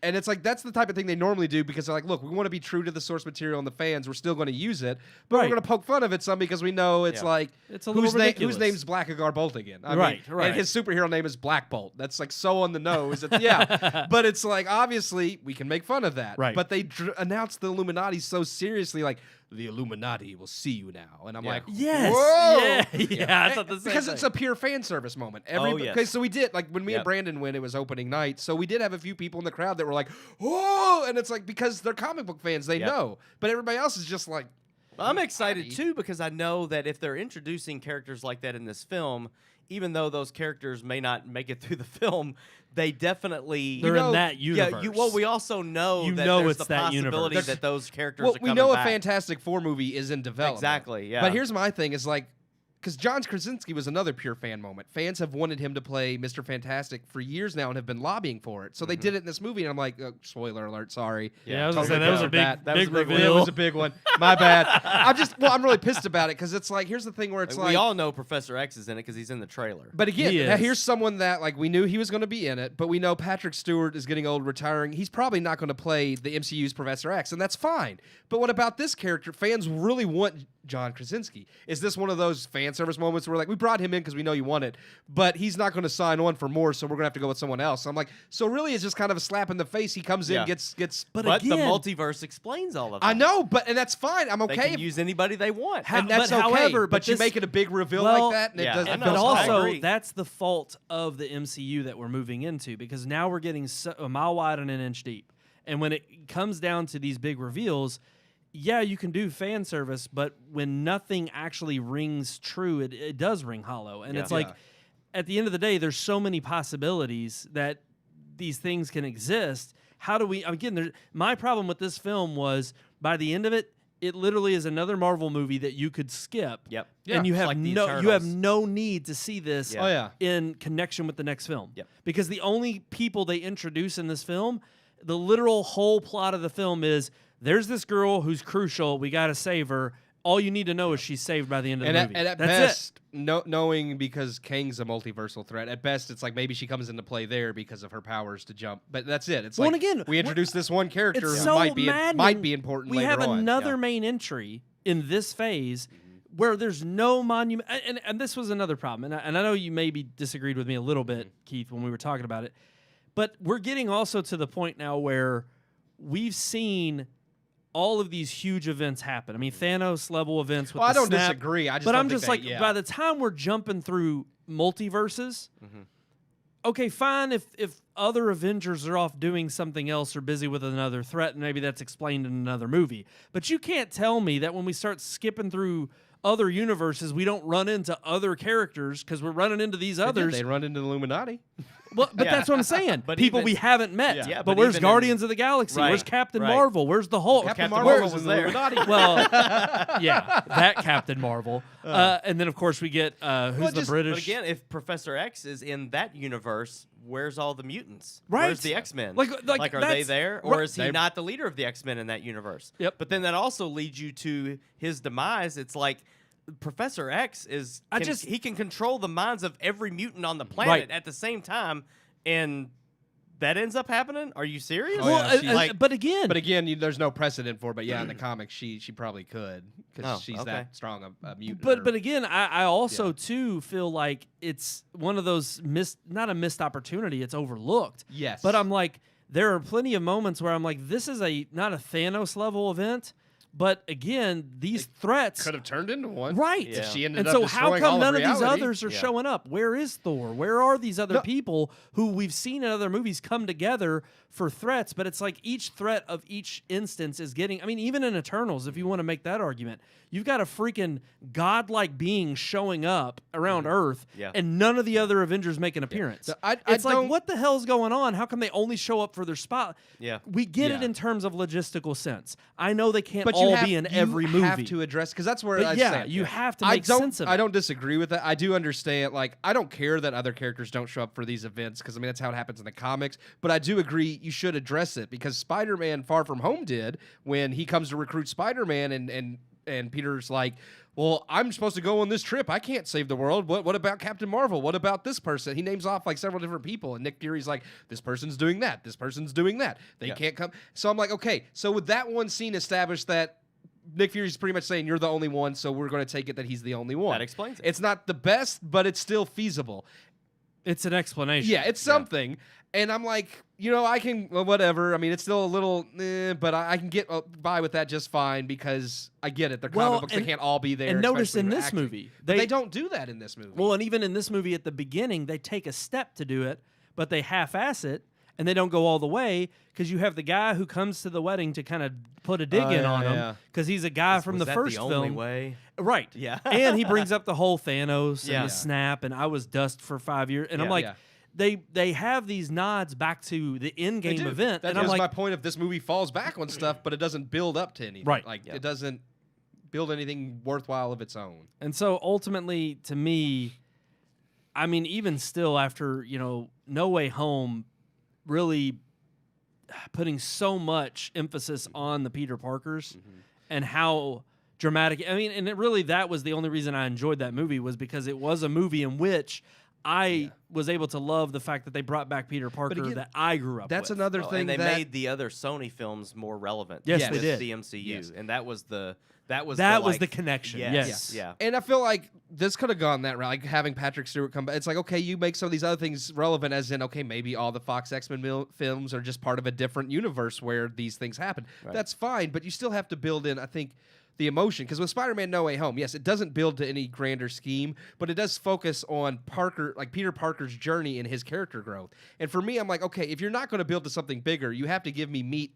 And it's like, that's the type of thing they normally do because they're like, look, we want to be true to the source material and the fans. We're still going to use it, but Right. we're going to poke fun of it some because we know it's like, It's a little ridiculous. whose name's Blackagar Boltigan? I Right, mean, right. And his superhero name is Black Bolt. That's like so on the nose. Yeah. But it's like, obviously, we can make fun of that. Right. But they announced the Illuminati so seriously, like, the Illuminati will see you now. And I'm like, Yes. whoa! Yeah. I thought the same Because thing. it's a pure fan service moment. Oh, yes. Okay, so we did, like, when me and Yep. Brandon went, it was opening night. So we did have a few people in the crowd that were like, whoa! And it's like, because they're comic book fans, they Yep. know. But everybody else is just like, I'm excited Illuminati. too because I know that if they're introducing characters like that in this film, even though those characters may not make it through the film, they definitely They're in that universe. Yeah, we also know You that know there's it's the that possibility universe. that those characters well, are we coming know back. a Fantastic Four movie is in development. Exactly, yeah. But here's my thing: is like, because John Krasinski was another pure fan moment. Fans have wanted him to play Mr. Fantastic for years now and have been lobbying for it. So they did it in this movie, and I'm like, spoiler alert, sorry. Yeah, I was gonna say, that was a big reveal. It was a big one. My bad. I'm really pissed about it because it's like, here's the thing where it's like we all know Professor X is in it because he's in the trailer. But again, here's someone that like we knew he was going to be in it, but we know Patrick Stewart is getting old, retiring. He's probably not going to play the MCU's Professor X, and that's fine. But what about this character? Fans really want John Krasinski. Is this one of those fan service moments where like we brought him in because we know you want it, but he's not going to sign on for more, so we're going to have to go with someone else? So I'm like, so really it's just kind of a slap in the face. He comes in, gets. But again, the multiverse explains all of that. I know, and that's fine. I'm okay. They can use anybody they want. And that's okay. However, but you make it a big reveal like that, and it doesn't. But also, that's the fault of the MCU that we're moving into, because now we're getting a mile wide and an inch deep. And when it comes down to these big reveals, yeah, you can do fan service, but when nothing actually rings true, it does ring hollow. And it's like, at the end of the day, there's so many possibilities that these things can exist. How do we, again, my problem with this film was, by the end of it, it literally is another Marvel movie that you could skip. Yep. And you have like you have no need to see this Yeah. in connection with the next film. Yep. Because the only people they introduce in this film, the literal whole plot of the film is, there's this girl who's crucial. We got to save her. All you need to know is she's saved by the end of the movie. And at best, knowing because Kang's a multiversal threat, at best it's like maybe she comes into play there because of her powers to jump. But that's it. It's like again, we introduced this one character who so might be important we later have on. another main entry in this phase where there's no monument. And this was another problem. And I know you maybe disagreed with me a little bit, Keith, when we were talking about it. But we're getting also to the point now where we've seen all of these huge events happen. I mean, Thanos level events with I the don't snap. disagree. I'm just like, by the time we're jumping through multiverses, okay, fine if other Avengers are off doing something else or busy with another threat, and maybe that's explained in another movie. But you can't tell me that when we start skipping through other universes, we don't run into other characters because we're running into these others. They run into the Illuminati. Well, but that's what I'm saying. But people even, we haven't met. Yeah, but where's Guardians of the Galaxy? Right, Where's Captain right. Marvel? Where's the Hulk? Captain Marvel was was in there. the Illuminati. Well, yeah, that Captain Marvel. And then, of course, we get who's the British. But again, if Professor X is in that universe, where's all the mutants? Right. Where's the X-Men? Like are they there? Or is he They- not the leader of the X-Men in that universe? Yep. But then that also leads you to his demise. It's like Professor X he can control the minds of every mutant on the planet at the same time, and that ends up happening? Are you serious? Oh, yeah, but again, there's no precedent for it. But yeah, in the comics, she probably could because she's that strong a mutant. But again, I also too feel like it's one of those not a missed opportunity. It's overlooked. Yes. But I'm like, there are plenty of moments where I'm like, this is not a Thanos level event. But again, these threats could have turned into one, right? If she ended and up so how destroying come all none of reality? these others are showing up? Where is Thor? Where are these other people who we've seen in other movies come together for threats? But it's like each threat of each instance is getting. I mean, even in Eternals, if you want to make that argument, you've got a freaking godlike being showing up around Earth, and none of the other Avengers make an appearance. So It's like, what the hell's going on? How come they only show up for their spot? Yeah, we get it in terms of logistical sense. I know they can't But all be in every movie. You have to address because that's where I stand. You have to make sense of it. I don't disagree with that. I do understand. Like, I don't care that other characters don't show up for these events because I mean that's how it happens in the comics. But I do agree you should address it because Spider-Man: Far From Home did when he comes to recruit Spider-Man and Peter's like, well, I'm supposed to go on this trip. I can't save the world. What about Captain Marvel? What about this person? He names off like several different people. And Nick Fury's like, this person's doing that. This person's doing that. They can't come. So I'm like, okay. So with that one scene established that Nick Fury's pretty much saying you're the only one, so we're going to take it that he's the only one. That explains it. It's not the best, but it's still feasible. It's an explanation. Yeah, it's something. And I'm like, I can, whatever. I mean, it's still a little, but I can get by with that just fine because I get it. They're comic books. They can't all be there. And notice especially in when this acting. movie, they don't do that in this movie. Well, and even in this movie at the beginning, they take a step to do it, but they half-ass it. And they don't go all the way because you have the guy who comes to the wedding to kind of put a dig in on him because he's a guy from the first film. Only way? Right. Yeah. And he brings up the whole Thanos and the snap, and I was dust for 5 years. And I'm like, they have these nods back to the in-game event. That and is I'm like, my point. If this movie falls back on stuff, but it doesn't build up to anything. Right. Like it doesn't build anything worthwhile of its own. And so ultimately, to me, I mean, even still after, No Way Home really putting so much emphasis on the Peter Parkers and how dramatic. I mean, and that was the only reason I enjoyed that movie, was because it was a movie in which I was able to love the fact that they brought back Peter Parker again, that I grew up with. That's another thing. And they that made the other Sony films more relevant. Yes, they with did. the MCU, Yes. and that was the connection. Yes. Yeah. And I feel like this could have gone that route, like having Patrick Stewart come back. It's like, okay, you make some of these other things relevant, as in, okay, maybe all the Fox X-Men films are just part of a different universe where these things happen. Right. That's fine, but you still have to build in, I think, the emotion. Because with Spider-Man No Way Home, yes, it doesn't build to any grander scheme, but it does focus on Peter Parker's journey and his character growth. And for me, I'm like, okay, if you're not going to build to something bigger, you have to give me meat,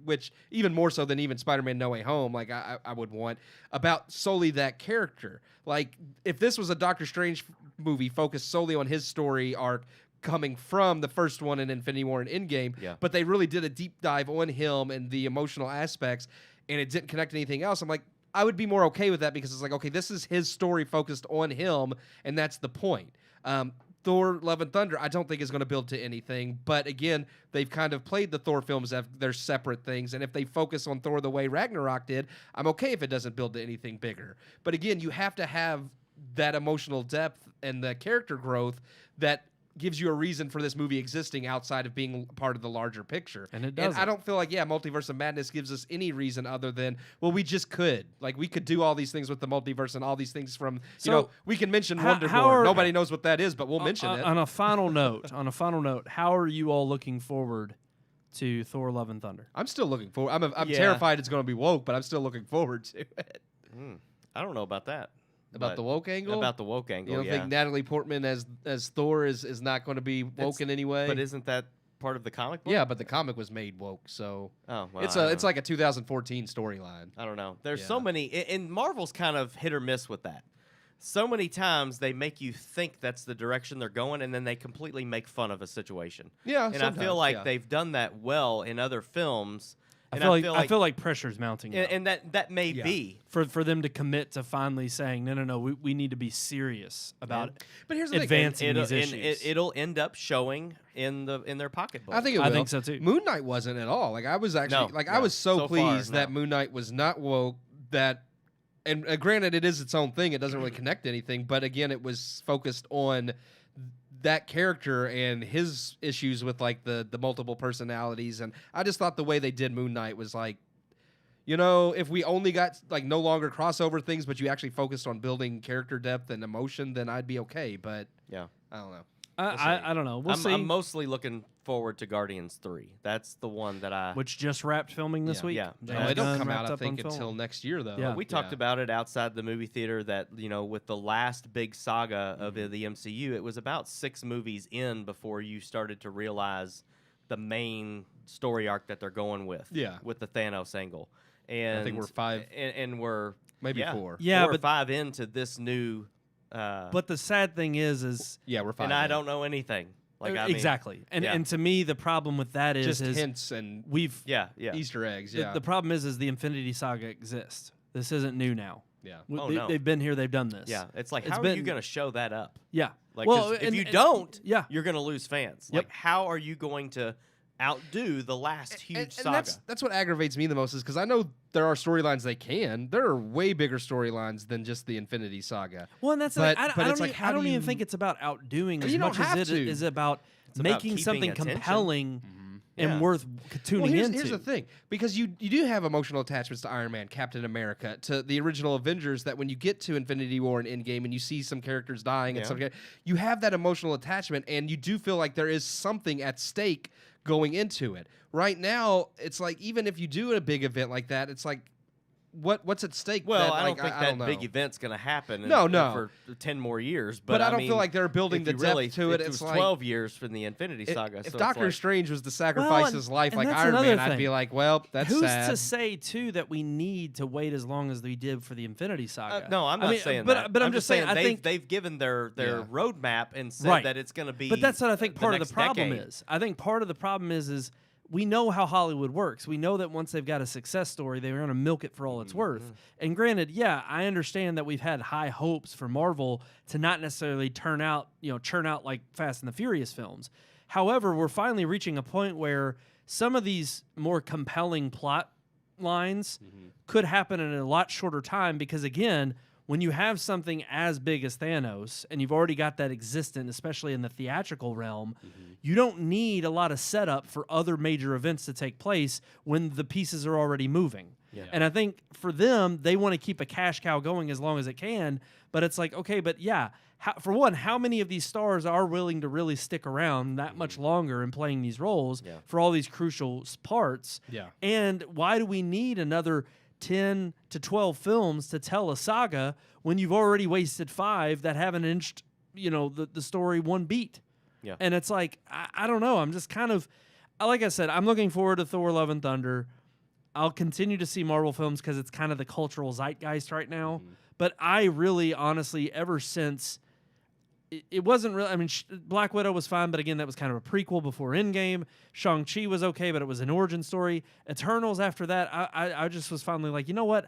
which even more so than even Spider-Man No Way Home, like I would want, about solely that character. Like, if this was a Doctor Strange movie focused solely on his story arc coming from the first one in Infinity War and Endgame, but they really did a deep dive on him and the emotional aspects, and it didn't connect to anything else, I'm like, I would be more okay with that, because it's like, okay, this is his story focused on him, and that's the point. Thor, Love and Thunder, I don't think is going to build to anything. But again, they've kind of played the Thor films as their separate things. And if they focus on Thor the way Ragnarok did, I'm okay if it doesn't build to anything bigger. But again, you have to have that emotional depth and the character growth that gives you a reason for this movie existing outside of being part of the larger picture. And it does. And I don't feel like, Multiverse of Madness gives us any reason other than, well, we just could. Like, we could do all these things with the multiverse and all these things from, we can mention Wonder Boy. Nobody knows what that is, but we'll mention it. On a final note, how are you all looking forward to Thor Love and Thunder? I'm still looking forward. I'm terrified it's going to be woke, but I'm still looking forward to it. I don't know about that. About the woke angle? About the woke angle, You don't think Natalie Portman as Thor is not going to be woke in any way? But isn't that part of the comic book? Yeah, but the comic was made woke, so well, it's like a 2014 storyline. I don't know. There's so many, and Marvel's kind of hit or miss with that. So many times they make you think that's the direction they're going, and then they completely make fun of a situation. Yeah, and I feel like they've done that well in other films. And I feel like pressure's mounting, and that may be for them to commit to finally saying no, we need to be serious about but here's the advancing thing. these issues. It'll end up showing in their pocketbook. I think it will. I think so too. Moon Knight wasn't at all. Like, I was actually I was so pleased that Moon Knight was not woke. That, and granted, it is its own thing. It doesn't really connect to anything. But again, it was focused on that character and his issues with like the multiple personalities. And I just thought the way they did Moon Knight was like, if we only got like no longer crossover things, but you actually focused on building character depth and emotion, then I'd be okay. But I don't know. I don't know. We'll see. I'm mostly looking forward to Guardians 3. That's the one that which just wrapped filming this week. Yeah. It don't come out, I think, until next year, though. Yeah. We talked about it outside the movie theater that, with the last big saga of the MCU, it was about 6 movies in before you started to realize the main story arc that they're going with. Yeah. With the Thanos angle. And I think we're 5. And we're maybe 4. Yeah, 4 or but 5 into this new. But the sad thing is we're 5. And I don't know anything. Exactly. And to me, the problem with that is just hints and we've Easter eggs. Yeah. The problem is the Infinity Saga exists. This isn't new now. Yeah. No. They've been here. They've done this. Yeah. It's like, how are you going to show that up? Yeah. Like, if you don't, you're going to lose fans. Yep. Like, how are you going to outdo the last huge saga? And that's what aggravates me the most, is because I know there are storylines they can. There are way bigger storylines than just the Infinity Saga. Well, and that's but I don't even think it's about outdoing as much as it is about making something compelling and worth tuning into. Here's the thing, because you do have emotional attachments to Iron Man, Captain America, to the original Avengers, that when you get to Infinity War and Endgame and you see some characters dying and stuff like that, you have that emotional attachment, and you do feel like there is something at stake going into it. Right now, it's like, even if you do a big event like that, it's like, what's at stake? Well, I don't think that big event's going to happen for 10 more years. But I don't feel like they're building the depth to it. It's 12 years from the Infinity Saga. If Doctor Strange was to sacrifice his life like Iron Man, I'd be like, well, that's Who's sad. to say, too, that we need to wait as long as we did for the Infinity Saga? No, I'm not saying that. But I'm just saying, I think they've given their roadmap and said that it's going to be. But that's what I think part of the problem decade. is. I think part of the problem is we know how Hollywood works. We know that once they've got a success story, they're going to milk it for all it's worth. And granted, yeah, I understand that we've had high hopes for Marvel to not necessarily churn out like Fast and the Furious films. However, we're finally reaching a point where some of these more compelling plot lines could happen in a lot shorter time because, again, when you have something as big as Thanos and you've already got that existent, especially in the theatrical realm, you don't need a lot of setup for other major events to take place when the pieces are already moving. Yeah. And I think for them, they want to keep a cash cow going as long as it can. But it's like, okay, but yeah, for one, how many of these stars are willing to really stick around that much longer in playing these roles for all these crucial parts? Yeah. And why do we need another 10 to 12 films to tell a saga when you've already wasted 5 that haven't inched, the story one beat? Yeah. And it's like, I don't know. I'm just kind of, like I said, I'm looking forward to Thor: Love and Thunder. I'll continue to see Marvel films because it's kind of the cultural zeitgeist right now. But I really, honestly, ever since, it wasn't really, I mean, Black Widow was fine, but again, that was kind of a prequel before Endgame. Shang-Chi was okay, but it was an origin story. Eternals after that, I just was finally like, you know what?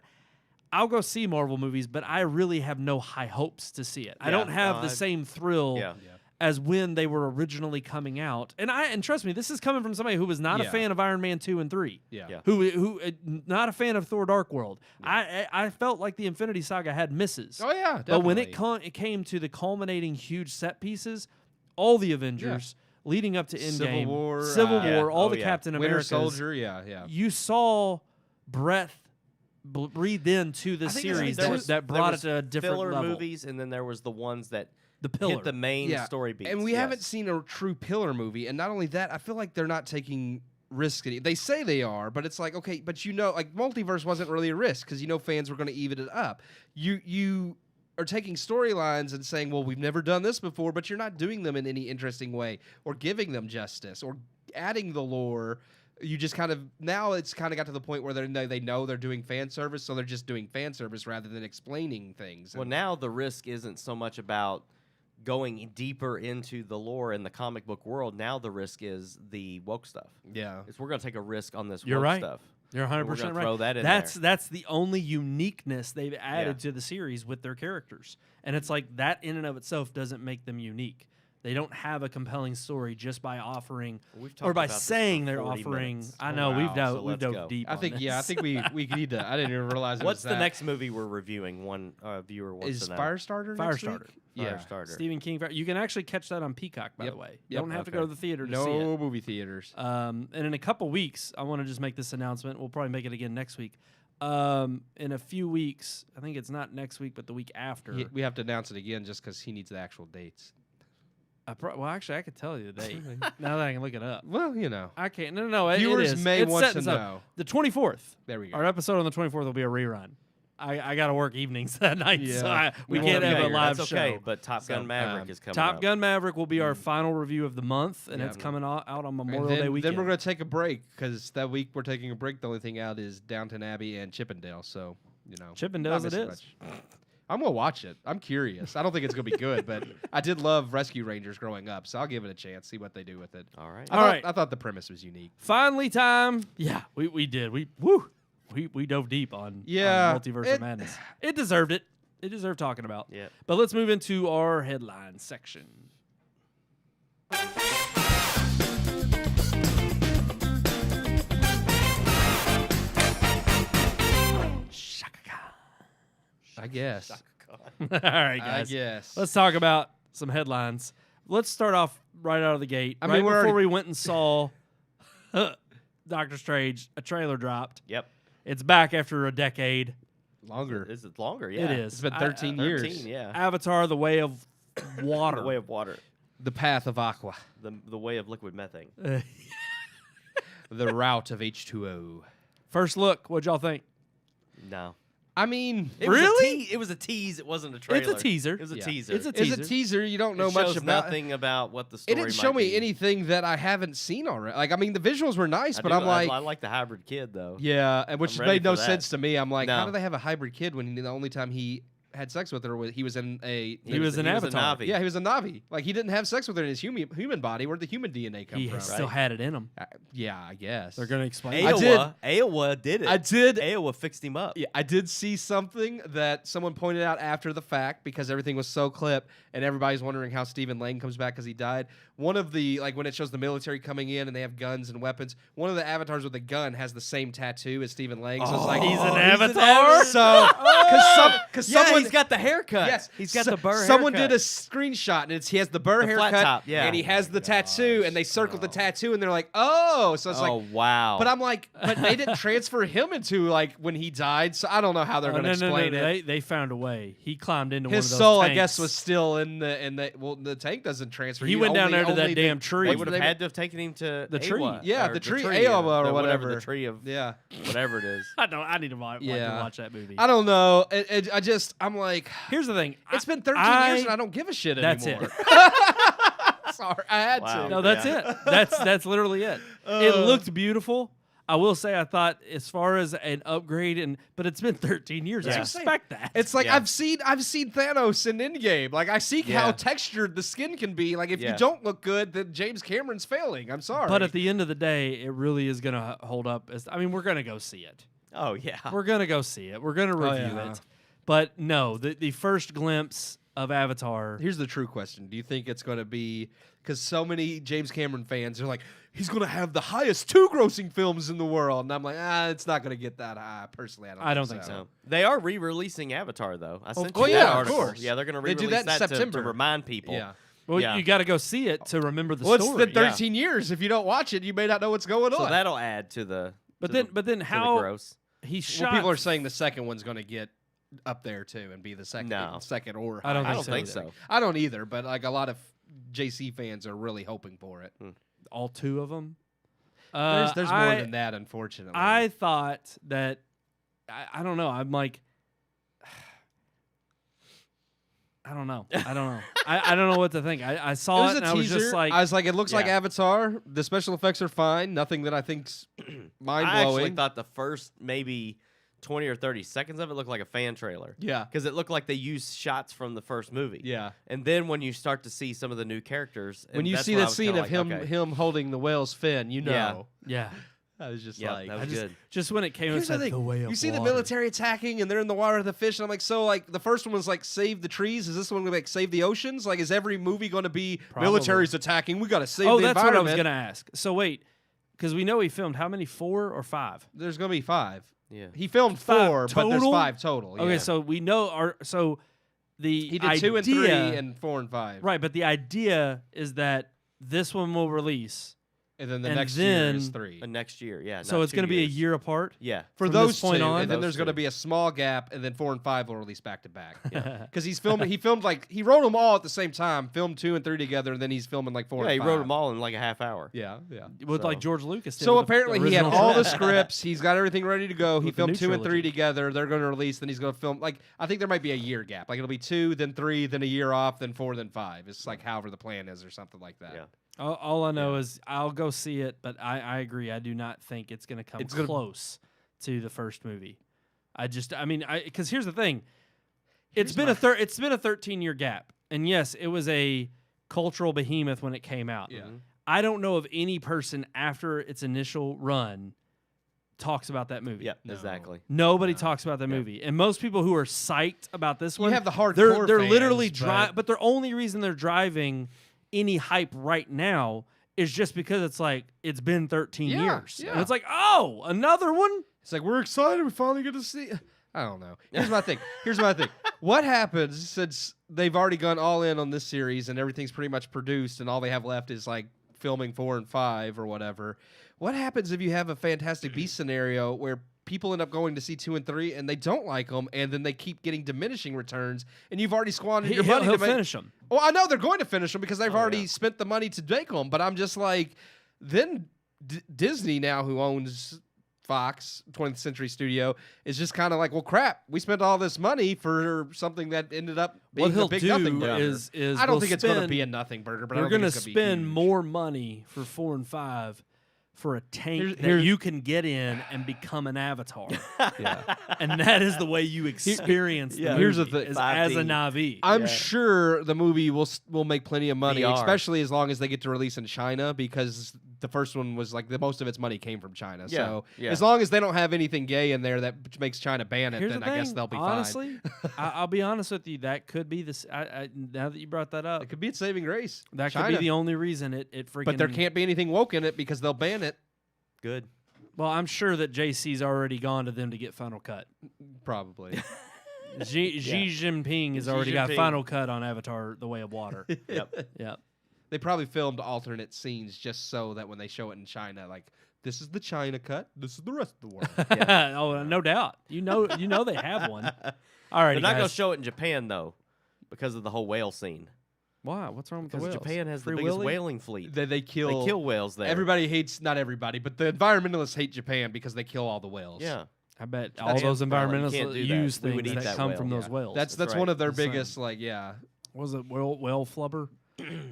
I'll go see Marvel movies, but I really have no high hopes to see it. I don't have the same thrill as when they were originally coming out. And trust me, this is coming from somebody who was not a fan of Iron Man 2 and 3. Who not a fan of Thor: Dark World. I felt like the Infinity Saga had misses. Oh yeah, definitely. But when it came to the culminating huge set pieces, all the Avengers leading up to Endgame, Civil War, all the Captain Americas, Winter Soldier, you saw breadth breathed into the series that brought it to a different filler level. Movies, and then there was the ones that pillar. hit the main story beats. And we haven't seen a true pillar movie. And not only that, I feel like they're not taking risks. They say they are, but it's like, okay, but like Multiverse wasn't really a risk because fans were going to even it up. You are taking storylines and saying, well, we've never done this before, but you're not doing them in any interesting way or giving them justice or adding the lore. You just now it's kind of got to the point where they know they're doing fan service, so they're just doing fan service rather than explaining things. Well, now the risk isn't so much about going deeper into the lore in the comic book world. Now the risk is the woke stuff. Yeah. We're going to take a risk on this You're woke right. stuff. You're 100% right. Throw that in That's the only uniqueness they've added to the series with their characters. And it's like that in and of itself doesn't make them unique. They don't have a compelling story just by offering or by saying they're offering. Minutes. I know we've dove deep. I think this. I think we need to. I didn't even realize. What's the next movie we're reviewing? One viewer wants to know. Is Firestarter? Firestarter. Firestarter. Stephen King. You can actually catch that on Peacock, by the way. You don't have to go to the theater to see it. No movie theaters. And in a couple weeks, I want to just make this announcement. We'll probably make it again next week. In a few weeks, I think it's not next week, but the week after. We have to announce it again just because he needs the actual dates. Well, actually, I could tell you the date now that I can look it up. Well, I can't. No. Viewers it is. may it's want set to in stone. know. The 24th. There we go. Our episode on the 24th will be a rerun. I got to work evenings that night, so we won't can't have a be live That's show. okay, but Top Gun Maverick is coming Top up. Gun Maverick will be our final review of the month, and it's coming out on Memorial Day weekend. Then we're going to take a break because that week we're taking a break. The only thing out is Downton Abbey and Chippendale. So, Chippendales it is. Much. I'm going to watch it. I'm curious. I don't think it's going to be good, but I did love Rescue Rangers growing up, so I'll give it a chance, see what they do with it. All right. I thought the premise was unique. Finally time. Yeah, we did. We dove deep on Multiverse of Madness. It deserved it. It deserved talking about. Yeah. But let's move into our headline section. I guess. All right, guys. I guess. Let's talk about some headlines. Let's start off right out of the gate. Before we went and saw Doctor Strange, a trailer dropped. Yep. It's back after a decade. Longer. Is it longer? Yeah. It is. It's been 13 years. 13, yeah. Avatar, The Way of Water. The Way of Water. The Path of Aqua. The Way of Liquid Methane. The Route of H2O. First look, what'd y'all think? No. I mean, really? It was a tease. It wasn't a trailer. It's a teaser. It was a teaser. It's a teaser. It's a teaser. You don't know much about. Nothing about what the story. It didn't show me anything that I haven't seen already. Like, I mean, the visuals were nice, but I'm like, I like the hybrid kid though. Yeah, and which made no sense to me. I'm like, No. how do they have a hybrid kid when the only time he had sex with her, he was in a. He was an Avatar. Na'vi. Yeah, he was a Na'vi. Like he didn't have sex with her in his human body. Where'd the human DNA come He from? still had it in him. Yeah, I guess. They're going to explain. Aowa did it. I did. Aowa fixed him up. Yeah, I did see something that someone pointed out after the fact because everything was so clip and everybody's wondering how Stephen Lang comes back because he died. One of the, like when it shows the military coming in and they have guns and weapons, one of the avatars with a gun has the same tattoo as Stephen Lang. So it's like, he's an avatar? So, because someone. He's got the haircut. Yes, he's got the burr Someone haircut. did a screenshot and he has the burr The flat haircut top, yeah. and he has the tattoo and they circled the tattoo and they're like, oh. So it's Oh, like, wow. but I'm like, but they didn't transfer him into like when he died. So I don't know how they're going to explain it. They found a way. He climbed into His one of those soul, tanks. I guess, was still in the. Well, the tank doesn't transfer. He went down there to that only damn tree. They would have had to have taken him to The tree. Awa, Yeah, or the tree, Aowa, or whatever. The tree of Yeah, whatever it is. I need to watch that movie. I don't know. I'm like, Here's the thing. it's been 13 years and I don't give a shit That's anymore. it. Sorry, I had Wow. to. No, that's it. That's literally it. It looked beautiful. I will say I thought as far as an upgrade, but it's been 13 years. I Yeah. expect that. It's like Yeah. I've seen Thanos in Endgame. Like I see how Yeah. textured the skin can be. Like if you Yeah. don't look good, then James Cameron's failing. I'm sorry. But at the end of the day, it really is going to hold up. We're going to go see it. Oh yeah. We're going to go see it. We're going to review yeah. it. But no, the first glimpse of Avatar. Here's the true question. Do you think it's going to be, because so many James Cameron fans are like, he's going to have the highest 2 grossing films in the world. And I'm like, it's not going to get that high. Personally, I don't think so. No. They are re-releasing Avatar though. I sent oh, you yeah, that of article. course. Yeah, they're going to They re-release do that in that September. to remind people. Yeah. Well, Yeah. you got to go see it to remember the Well, it's story. been 13 years. If you don't watch it, you may not know what's going So on. that'll add to the. But to then, the, but then to the how gross. he Well, shot? people are saying the second one's going to get up there too and be the second, No. second or I don't higher. I don't think so. so. I don't either. But like a lot of JC fans are really hoping for it. all 2 of them. There's more than that, unfortunately. I thought that I don't know. I'm like, I don't know. I don't know what to think. I saw it and I was just like, I was like, it looks like Yeah. Avatar. The special effects are fine. Nothing that I think's mind I actually blowing. thought the first maybe 20 or 30 seconds of it looked like a fan trailer. Yeah. Because it looked like they used shots from the first movie. Yeah. And then when you start to see some of the new characters, When and you that's see when I that was scene kinda of like, okay. him holding the whale's fin, you know. yeah. I was just Yeah, like, that was good. Just when it came, Here's it's the like thing. the way You of see the water. military attacking and they're in the water with the fish, and I'm like, so like the first one was like save the trees. Is this one gonna like save the oceans? Like, is every movie going to be military's attacking? We got to save the that's what I environment. was gonna ask. So wait, because we know he filmed how many? 4 or 5? There's going to be 5. Yeah. He filmed 5 4, but there's total? 5 total. Okay, yeah. so we know the he did 2 and 3 and 4 and 5. right, but the idea is that this one will release, And then the and next year is then- 3. Next year, yeah. so not it's 2 going to be a years. year apart. Yeah. For from those this point 2, on? and then Those there's going to 2. be a small gap, and then 4 and 5 will release back to back. Because he filmed like he wrote them all at the same time, filmed 2 and 3 together, and then he's filming like 4 Yeah, and he 5. wrote them all in like a half hour. Yeah, yeah. With So- like George Lucas did. So with the apparently he had original all the trilogy. scripts. He's got everything ready to go. He With the filmed new 2 and 3 trilogy. together. They're going to release. Then he's going to film. Like I think there might be a year gap. Like it'll be 2, then 3, then a year off, then 4, then 5. It's like however the plan is or something like that. Yeah. All I know is I'll go see it, but I agree. I do not think it's going to come It's gonna- close to the first movie. Because here's the thing. It's been a 13-year gap, and yes, it was a cultural behemoth when it came out. Yeah. I don't know of any person after its initial run talks about that movie. Yeah, No. exactly. Nobody talks about that movie, and most people who are psyched about this one, have the hardcore They're fans, literally but- the only reason they're driving any hype right now is just because it's like it's been 13 Yeah, years, yeah. and it's like, oh, another one. It's like we're excited. We finally get to see. I don't know. Here's my thing. What happens since they've already gone all in on this series and everything's pretty much produced and all they have left is like filming 4 and 5 or whatever? What happens if you have a Fantastic Beasts scenario where people end up going to see 2 and 3 and they don't like them and then they keep getting diminishing returns and you've already squandered your money He'll to make. finish them. Well, I know they're going to finish them because they've already spent the money to make them. But I'm just like, then Disney now, who owns Fox, 20th Century Studio, is just kind of like, well, crap, we spent all this money for something that ended up being What he'll a big do nothing burger. is I don't we'll think it's going to spend- be a nothing burger, but I We're don't going think to it's gonna be spend huge. more money for 4 and 5, for a tank that you can get in and become an avatar. And that is the way you experience the movie. Here's the thing. As a Na'vi. I'm sure the movie will make plenty of money, VR. especially as long as they get to release in China, because the first one was like the most of its money came from China. So as long as they don't have anything gay in there that makes China ban it, then I guess they'll be honestly, fine. I'll be honest with you. That could be this. Now that you brought that up, it could be its saving grace. That China. could be the only reason it freaking. But there can't be anything woke in it because they'll ban it. Good. Well, I'm sure that JC's already gone to them to get Final Cut. Probably. Xi Jinping has already got Final Cut on Avatar: The Way of Water. Yep. They probably filmed alternate scenes just so that when they show it in China, like, this is the China cut, this is the rest of the world. Oh, no doubt. You know they have one. All right, they're not going to show it in Japan though, because of the whole whale scene. Why? What's wrong with the Because whales? Japan has Free the biggest Willy? whaling fleet. They kill whales there. Everybody hates, not everybody, but the environmentalists hate Japan because they kill all the whales. Yeah. I bet all those environmentalists use We would things eat that that come whale. from those whales. That's right. one of their That's right. biggest, like, yeah. Was it whale flubber?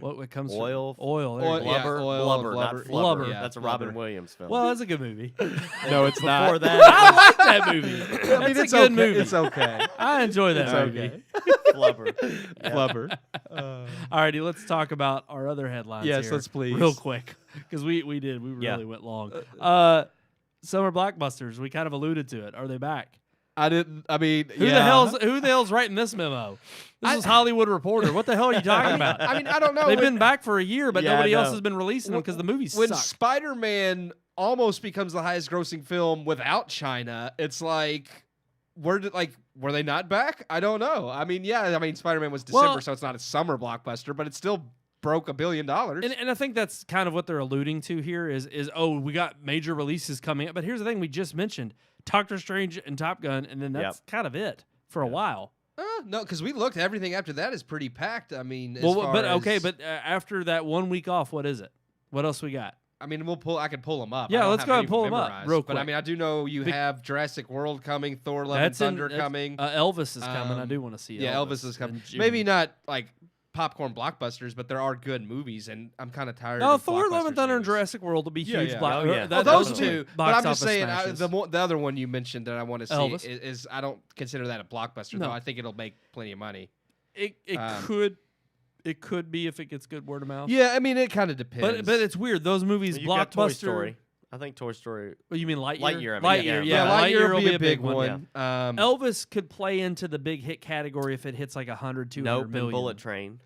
What comes Oil. from? Oil. There Oil, you go. yeah. Blubber, not blubber. flubber. Blubber. Yeah, That's a blubber. Robin Williams film. Well, that's a good movie. No, it's not. Before that, I like that movie. I mean, That's it's a good okay. movie. It's okay. I enjoy that It's movie. okay. Flubber. Flubber. Alrighty, let's talk about our other headlines. Yes, here let's please. real quick, because we really went long. Summer blockbusters. We kind of alluded to it. Are they back? I mean, Who the hell's writing this memo? This is Hollywood Reporter. What the hell are you talking about? I mean, I don't know. They've been back for a year, but Yeah, nobody I else know. has been releasing them because the movies when suck. Spider-Man almost becomes the highest grossing film without China, it's like, were they not back? I don't know. I mean, Spider-Man was December, Well- so it's not a summer blockbuster, but it still broke $1 billion. And I think that's kind of what they're alluding to here is we got major releases coming up. But here's the thing we just mentioned. Doctor Strange and Top Gun, and then that's kind of it for a while. No, because we looked. Everything after that is pretty packed. I mean, after that 1 week off, what is it? What else we got? I mean, I could pull them up. Yeah, I don't let's have go ahead any and pull them up memorized, real But I quick. mean, I do know you have Jurassic World coming, Thor: Love and Thunder coming. Elvis is coming. I do want to see. Yeah, Elvis is coming. in June. Maybe not like popcorn blockbusters, but there are good movies, and I'm kind of tired. No, of Thor: Love and blockbusters Thunder and movies. Jurassic World will be Yeah, huge. yeah. Block- Oh, yeah. Well, those those will be two. But box I'm just office saying, smashes. the other one you mentioned that I want to see Elvis. is I don't consider that a blockbuster, No. though. I think it'll make plenty of money. It could be if it gets good word of mouth. Yeah, I mean, it kind of depends. But it's weird. Those movies, You got Toy blockbuster. Story. I think Toy Story. Oh, you mean Lightyear? Lightyear, I mean, Lightyear, yeah. Lightyear will be a big one. Elvis could play into the big hit category if it hits like 100, 200 Nope. million. And Bullet Train.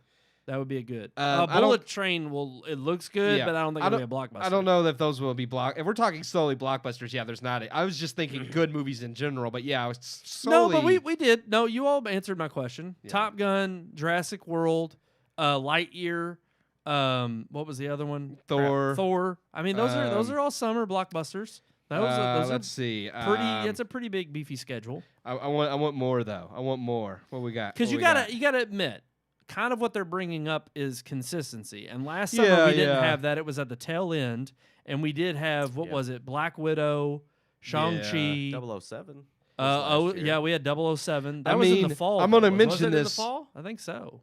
That would be a good. I Bullet Train it looks good, Yeah. but I don't think it'll be a blockbuster. I don't know if those will be If we're talking solely blockbusters, yeah, there's not. I was just thinking good movies in general, but yeah, I was solely. No, but we did. No, you all answered my question. Yeah. Top Gun, Jurassic World, Lightyear. What was the other one? Thor. Thor. I mean, those are all summer blockbusters. Those let's see. pretty. It's a pretty big beefy schedule. I want more though. I want more. What we got? Because you gotta admit, kind of what they're bringing up is consistency. And last summer we didn't have that. It was at the tail end, and we did have what was it? Black Widow, Shang-Chi. 007. We had 007. That was in the fall. I'm gonna though, wasn't it? mention Was it in the this. fall? I think so.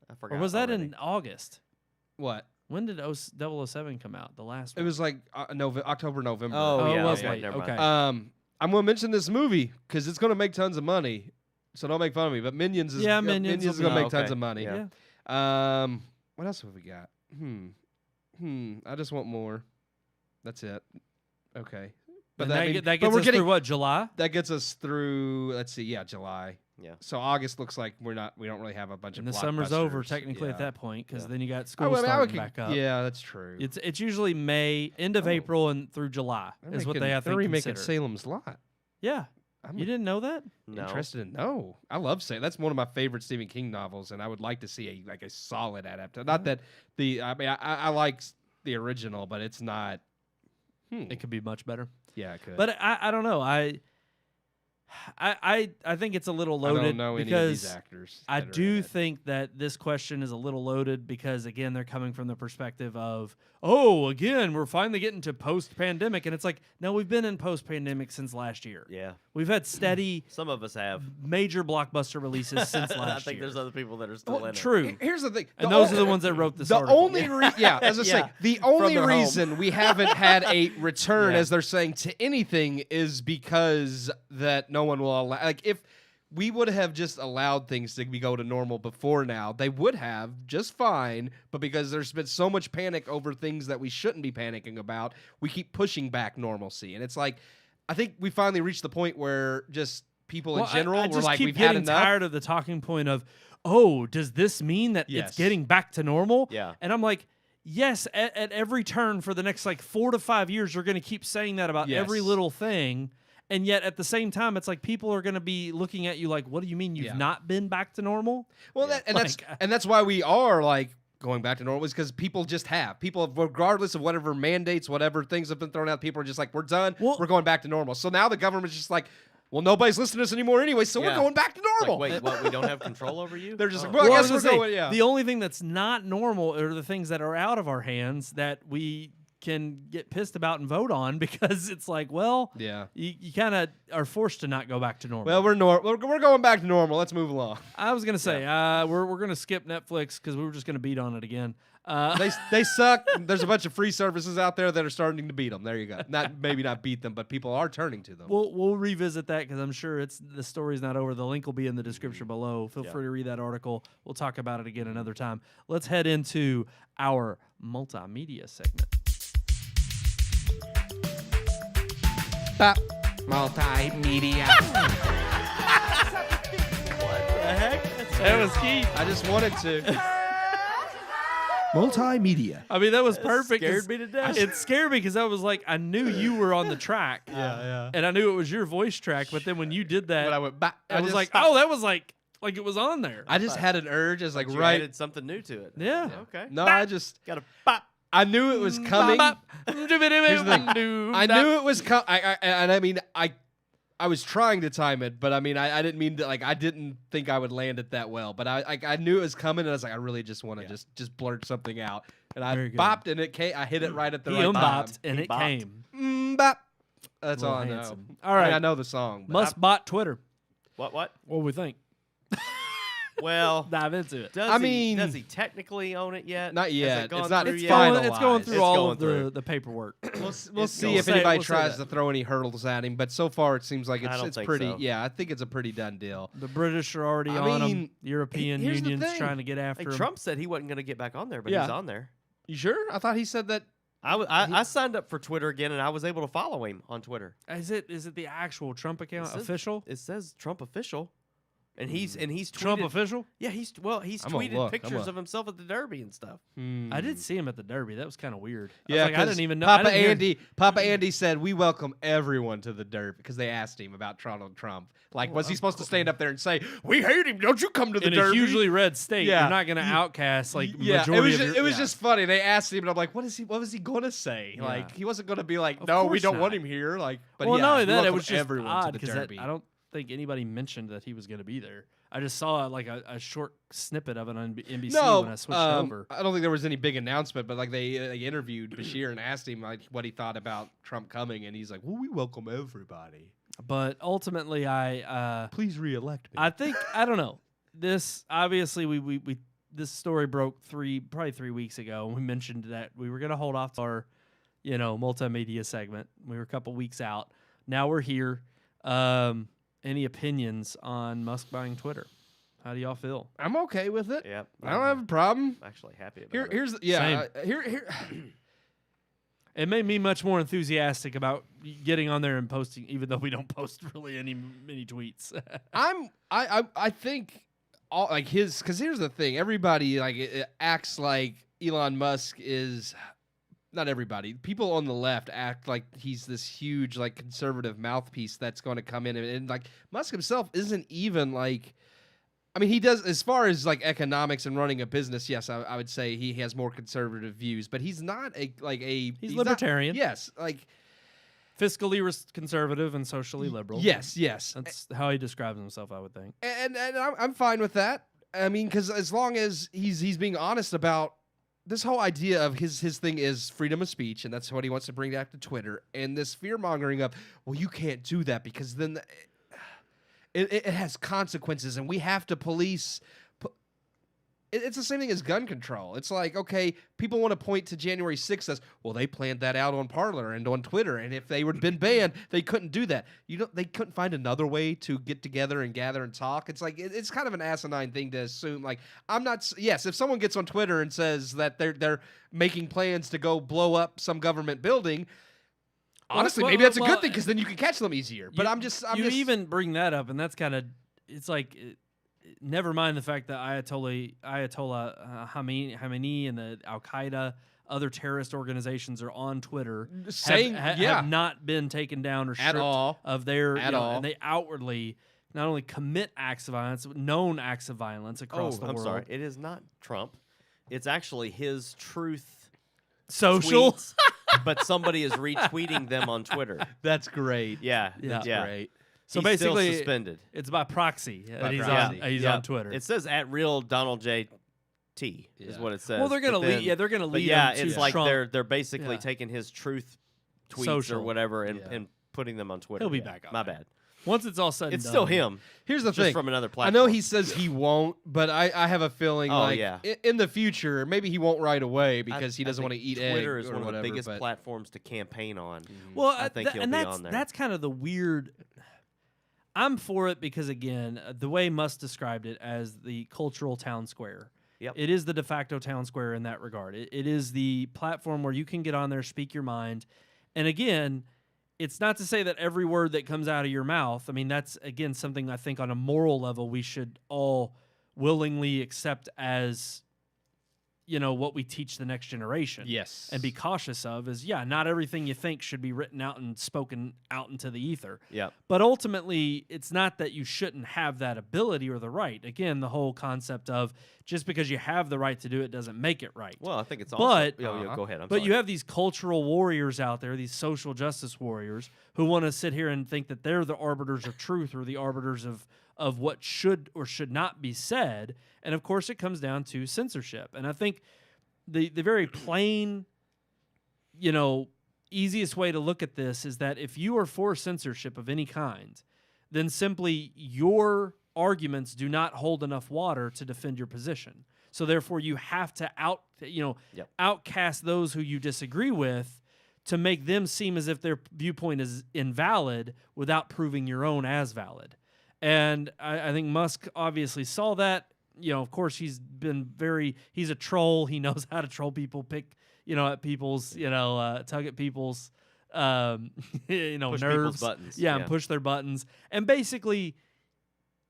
I forgot. Or was that already. in August? What? When did 007 come out? The last It one. was like October, November. Oh, it yeah. was Okay, late. never mind. Okay. I'm gonna mention this movie because it's gonna make tons of money. So don't make fun of me. But Minions is Minions will is gonna be- make tons okay. of money. Yeah. What else have we got? I just want more. That's it. Okay. But that that, mean- that but gets we're us getting through what, July? that gets us through. Let's see. Yeah, July. Yeah. So August looks like we don't really have a bunch And of the summer's over blockbusters. technically Yeah. at that point because Yeah. then you got Oh, school starting back up. Yeah, that's true. It's usually May, end of Oh. April, and through July is what they have to They're remaking consider. Salem's Lot. Yeah. I'm You didn't know that? No. interested in. No, I love Salem. That's one of my favorite Stephen King novels, and I would like to see a solid adaptation. Not that I like the original, but it's not. It could be much better. Yeah, it could. But I don't know. I think it's a little I loaded don't know any of because these actors. I that are in do it. think that this question is a little loaded because, again, they're coming from the perspective of, oh, again, we're finally getting to post-pandemic. And it's like, no, we've been in post-pandemic since last year. Yeah. We've had steady Some of us have. major blockbuster releases since last year. I think there's other people that are still in it. True. Here's the thing. And those are the ones that wrote this The article. only as I say, the only their home. reason we haven't had a return, Yeah. as they're saying, to anything is because that no one will allow. Like, if we would have just allowed things to go to normal before now, they would have just fine. But because there's been so much panic over things that we shouldn't be panicking about, we keep pushing back normalcy. And it's like, I think we finally reached the point where just people in general I were just like, keep we've had getting enough. tired of the talking point of, oh, does this mean that Yes. it's getting back to normal? Yeah. And I'm like, yes, at every turn for the next 4 to 5 years, you're going to keep saying that about every Yes. little thing. And yet at the same time, it's like people are going to be looking at you like, what do you mean you've not been back to normal? Well, that's why we are like going back to normal, is because people just have. People, regardless of whatever mandates, whatever things have been thrown out, people are just like, we're done. Well- we're going back to normal. So now the government's just like, well, nobody's listening to us anymore anyway, so we're Yeah. going back to It's normal. like, wait, what? We don't have control over you? They're just like, Oh. well, I guess was we're gonna say, going, yeah. The only thing that's not normal are the things that are out of our hands that we can get pissed about and vote on because it's like, well, Yeah. you kind of are forced to not go back to normal. Well, we're going back to normal. Let's move along. I was gonna say we're gonna skip Netflix because we were just gonna beat on it again. They suck. There's a bunch of free services out there that are starting to beat them. There you go. Maybe not beat them, but people are turning to them. We'll revisit that because I'm sure the story's not over. The link will be in the description below. Feel free to read that article. We'll talk about it again another time. Let's head into our multimedia segment. Multimedia. That was Keith. I just wanted to. Multimedia. I mean, that was perfect. scared me to death. It scared me because I was like, I knew you were on the track. Yeah. And I knew it was your voice track. But then when you did that, But I went back. I was like, oh, that was like it was on there. I just had an urge. As like, You right. added something new to it. Yeah. Okay. No, I just. Got a bop. I knew it was coming. Here's the thing. I knew it was coming. I mean, I was trying to time it, but I mean, I didn't mean to, I didn't think I would land it that well. But I knew it was coming, and I was like, I really just want to just blurt something out. And I Very good. bopped, and it came. I hit it right at the He right time. unbopped, and He it bopped. came. Bop. That's Little all I know. handsome. All right. I mean, I know the song. But Must bot Twitter. What? What do we think? Well, Dive into it. I mean- does he technically own it yet? Not Has it yet. gone It's not through it's yet? finalized. It's going through It's all going of through. the paperwork. We'll It's see going if through. anybody We'll say tries that. to throw any hurdles at him. But so far, it seems like I don't it's think pretty. so. Yeah, I think it's a pretty done deal. The British are already I on him. mean, European here's the Union's thing. trying to get after Like him. Trump said he wasn't going to get back on there, but Yeah. he's on there. You sure? I thought he said that. I signed up for Twitter again, and I was able to follow him on Twitter. Is it the actual Trump account It says- official? It says Trump official, and he's tweeted, Trump official? Yeah, he's I'm gonna tweeted look. pictures of himself at the Derby and stuff. I did see him at the Derby. That was kind of weird. I was Yeah, like, I 'cause didn't even know. I Papa didn't hear- Andy said we welcome everyone to the Derby because they asked him about Donald Trump. Like, was he supposed to stand up there and say, "We hate him. Don't you come to the in Derby"? a hugely red state, Yeah. you're not going to outcast Yeah, majority it was of just funny. They asked him, and I'm like, "What was he gonna say?" Yeah. Like, he wasn't gonna be like, Of "No, we course don't want not. him here." Like, but well, yeah, not only we that, it welcome was just everyone odd to the because Derby. I don't think anybody mentioned that he was going to be there. I just saw like a short snippet of it on NBC No, when I switched over. I don't think there was any big announcement, but like they interviewed Bashir and asked him like what he thought about Trump coming, and he's like, "Well, we welcome everybody. But ultimately, Please reelect me." I think I don't know. This obviously we this story broke probably 3 weeks ago, and we mentioned that we were going to hold off to our multimedia segment. We were a couple weeks out. Now we're here. Any opinions on Musk buying Twitter? How do y'all feel? I'm okay with it. Yep, I don't have a problem. I'm actually happy about it. Here's here. It made me much more enthusiastic about getting on there and posting, even though we don't post really any tweets. I think all like his, because here's the thing, everybody like it acts like Elon Musk is, not everybody, people on the left act like he's this huge like conservative mouthpiece that's going to come in and like Musk himself isn't even like, I mean, he does, as far as like economics and running a business, yes, I would say he has more conservative views, but he's not he's libertarian. yes, like fiscally conservative and socially liberal. Yes. That's how he describes himself, I would think. And I'm fine with that. I mean, because as long as he's being honest about this whole idea of his thing is freedom of speech, and that's what he wants to bring back to Twitter, and this fear mongering of, well, you can't do that because then it has consequences, and we have to police. It's the same thing as gun control. It's like, okay, people want to point to January 6th as, well, they planned that out on Parler and on Twitter, and if they would been banned, they couldn't do that. They couldn't find another way to get together and gather and talk. It's like it's kind of an asinine thing to assume. Like, yes, if someone gets on Twitter and says that they're making plans to go blow up some government building, honestly, maybe that's a good thing because then you can catch them easier. But I'm just even bring that up, and that's kind of it's like. Never mind the fact that Ayatollah Khamenei and the Al Qaeda, other terrorist organizations are on Twitter, have not been taken down or stripped at all of their and they outwardly not only commit acts of violence, but known acts of violence across the world. I'm sorry, it is not Trump. It's actually his truth social, tweets, but somebody is retweeting them on Twitter. That's great. Yeah, that's great. So he's basically, still suspended. It's by proxy. He's on Twitter. It says at real Donald J. T is what it says. Well, they're gonna lead. Yeah, they're gonna lead. Yeah, him it's to like Trump. they're basically taking his truth tweets or whatever and putting them on Twitter. He'll be back on. My bad. Once it's all said and it's done. still him. Here's the just thing. From another platform. I know he says he won't, but I have a feeling in the future, maybe he won't right away because he doesn't want to eat eggs. Twitter is one of the biggest platforms to campaign on. Well, I think he'll be on there. That's kind of the weird. I'm for it because, again, the way Musk described it as the cultural town square. Yep. It is the de facto town square in that regard. It is the platform where you can get on there, speak your mind. And, again, it's not to say that every word that comes out of your mouth, I mean, that's, again, something I think on a moral level we should all willingly accept as, what we teach the next generation. Yes. And be cautious of is, not everything you think should be written out and spoken out into the ether. Yeah. But ultimately, it's not that you shouldn't have that ability or the right. Again, the whole concept of just because you have the right to do it doesn't make it right. Well, I think it's also... go ahead. But you have these cultural warriors out there, these social justice warriors, who want to sit here and think that they're the arbiters of truth or the arbiters of what should or should not be said. And, of course, it comes down to censorship. And I think the very plain, easiest way to look at this is that if you are for censorship of any kind, then simply your arguments do not hold enough water to defend your position. So, therefore, you have to outcast those who you disagree with to make them seem as if their viewpoint is invalid without proving your own as valid. And I think Musk obviously saw that. Of course, he's a troll. He knows how to troll people, pick, at people's, tug at people's, push nerves. People's buttons. And push their buttons. And basically,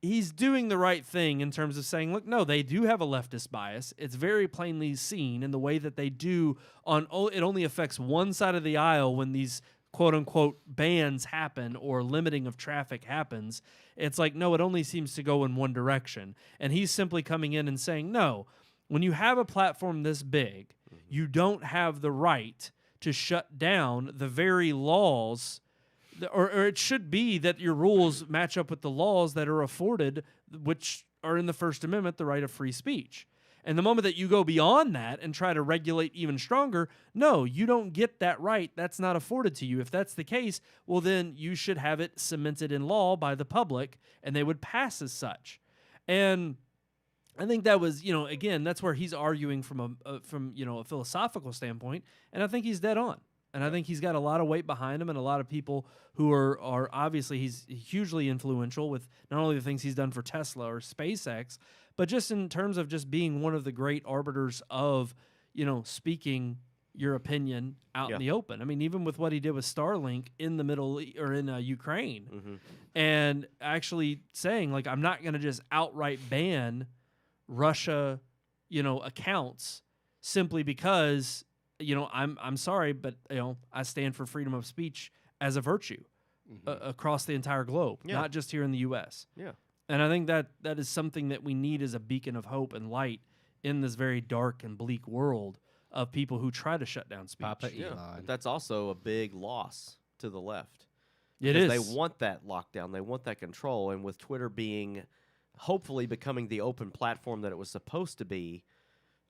he's doing the right thing in terms of saying, look, no, they do have a leftist bias. It's very plainly seen in the way that they do it only affects one side of the aisle when these quote-unquote bans happen or limiting of traffic happens. It's like, no, it only seems to go in one direction. And he's simply coming in and saying, no, when you have a platform this big, you don't have the right to shut down the very laws, or it should be that your rules match up with the laws that are afforded, which are in the First Amendment, the right of free speech. And the moment that you go beyond that and try to regulate even stronger, no, you don't get that right. That's not afforded to you. If that's the case, well, then you should have it cemented in law by the public, and they would pass as such. And I think that was, again, that's where he's arguing from a philosophical standpoint, and I think he's dead on. And I think he's got a lot of weight behind him and a lot of people who are obviously, he's hugely influential with not only the things he's done for Tesla or SpaceX, but just in terms of just being one of the great arbiters of, speaking your opinion out in the open. I mean, even with what he did with Starlink in the in Ukraine, and actually saying, like, I'm not going to just outright ban Russia, accounts simply because, I'm sorry, but, I stand for freedom of speech as a virtue across the entire globe, not just here in the U.S. Yeah. And I think that is something that we need as a beacon of hope and light in this very dark and bleak world of people who try to shut down speech. Papa Yeah. Elon. But that's also a big loss to the left. It Because is. they want that lockdown. They want that control. And with Twitter being, hopefully becoming the open platform that it was supposed to be,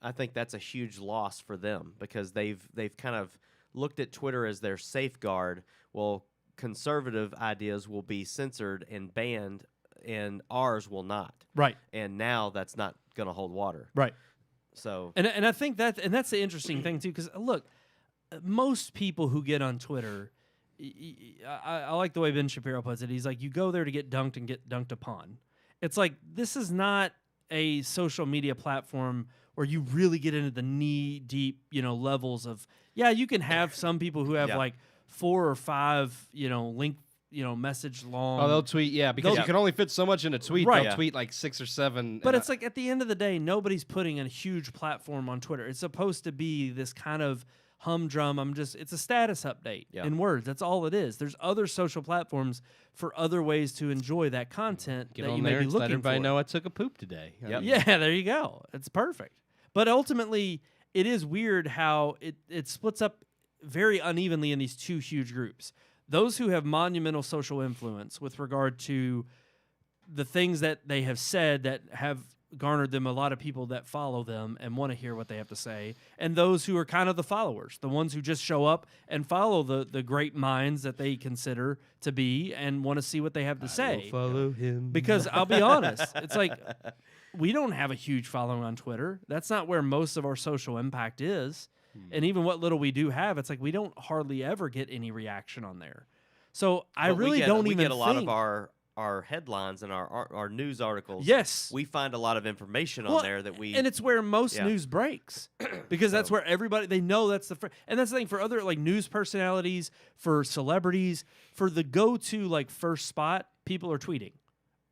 I think that's a huge loss for them because they've kind of looked at Twitter as their safeguard. Well, conservative ideas will be censored and banned, and ours will not. Right. And now that's not going to hold water. Right. So, and I think that's the interesting thing too, because look, most people who get on Twitter, I like the way Ben Shapiro puts it. He's like, you go there to get dunked and get dunked upon. It's like, this is not a social media platform where you really get into the knee-deep, levels of, you can have some people who have like 4 or 5, link, message long. Oh, they'll tweet, because you can only fit so much in a tweet. Right. They'll tweet like 6 or 7. But it's like, at the end of the day, nobody's putting a huge platform on Twitter. It's supposed to be this kind of humdrum. It's a status update in words. That's all it is. There's other social platforms for other ways to enjoy that content Get that on you there may be and looking let everybody for. know I took a poop today. Yep. Yeah, there you go. It's perfect. But ultimately, it is weird how it splits up very unevenly in these two huge groups. Those who have monumental social influence with regard to the things that they have said that have garnered them a lot of people that follow them and want to hear what they have to say, and those who are kind of the followers, the ones who just show up and follow the great minds that they consider to be and want to see what they have to say. Follow him. Because I'll be honest, it's like we don't have a huge following on Twitter. That's not where most of our social impact is. And even what little we do have, it's like we don't hardly ever get any reaction on there. So I really don't even get a lot think of our headlines and our news articles. Yes. We find a lot of information on there that we... And it's where most news breaks. Because that's where everybody, they know that's and that's the thing for other like news personalities, for celebrities, for the go-to like first spot, people are tweeting.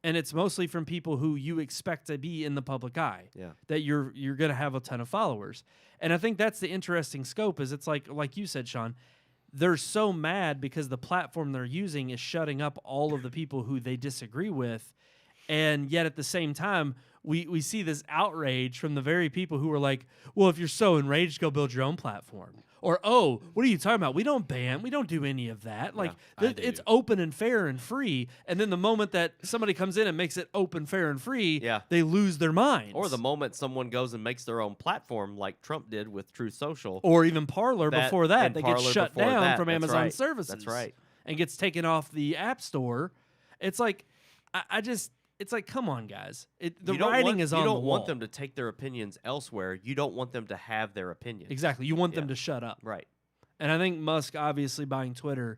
And it's mostly from people who you expect to be in the public eye. Yeah. That you're going to have a ton of followers. And I think that's the interesting scope is it's like you said, Sean, they're so mad because the platform they're using is shutting up all of the people who they disagree with. And yet at the same time, we see this outrage from the very people who are like, well, if you're so enraged, go build your own platform. Or, oh, what are you talking about? We don't ban. We don't do any of that. Like, it's open and fair and free. And then the moment that somebody comes in and makes it open, fair, and free, they lose their minds. Or the moment someone goes and makes their own platform like Trump did with Truth Social. Or even Parler before that. That gets shut down from Amazon services. That's right. And gets taken off the App Store. It's like, it's like, come on, guys. The writing is on the wall. You don't want them to take their opinions elsewhere. You don't want them to have their opinions. Exactly. You want them to shut up. Right. And I think Musk, obviously buying Twitter,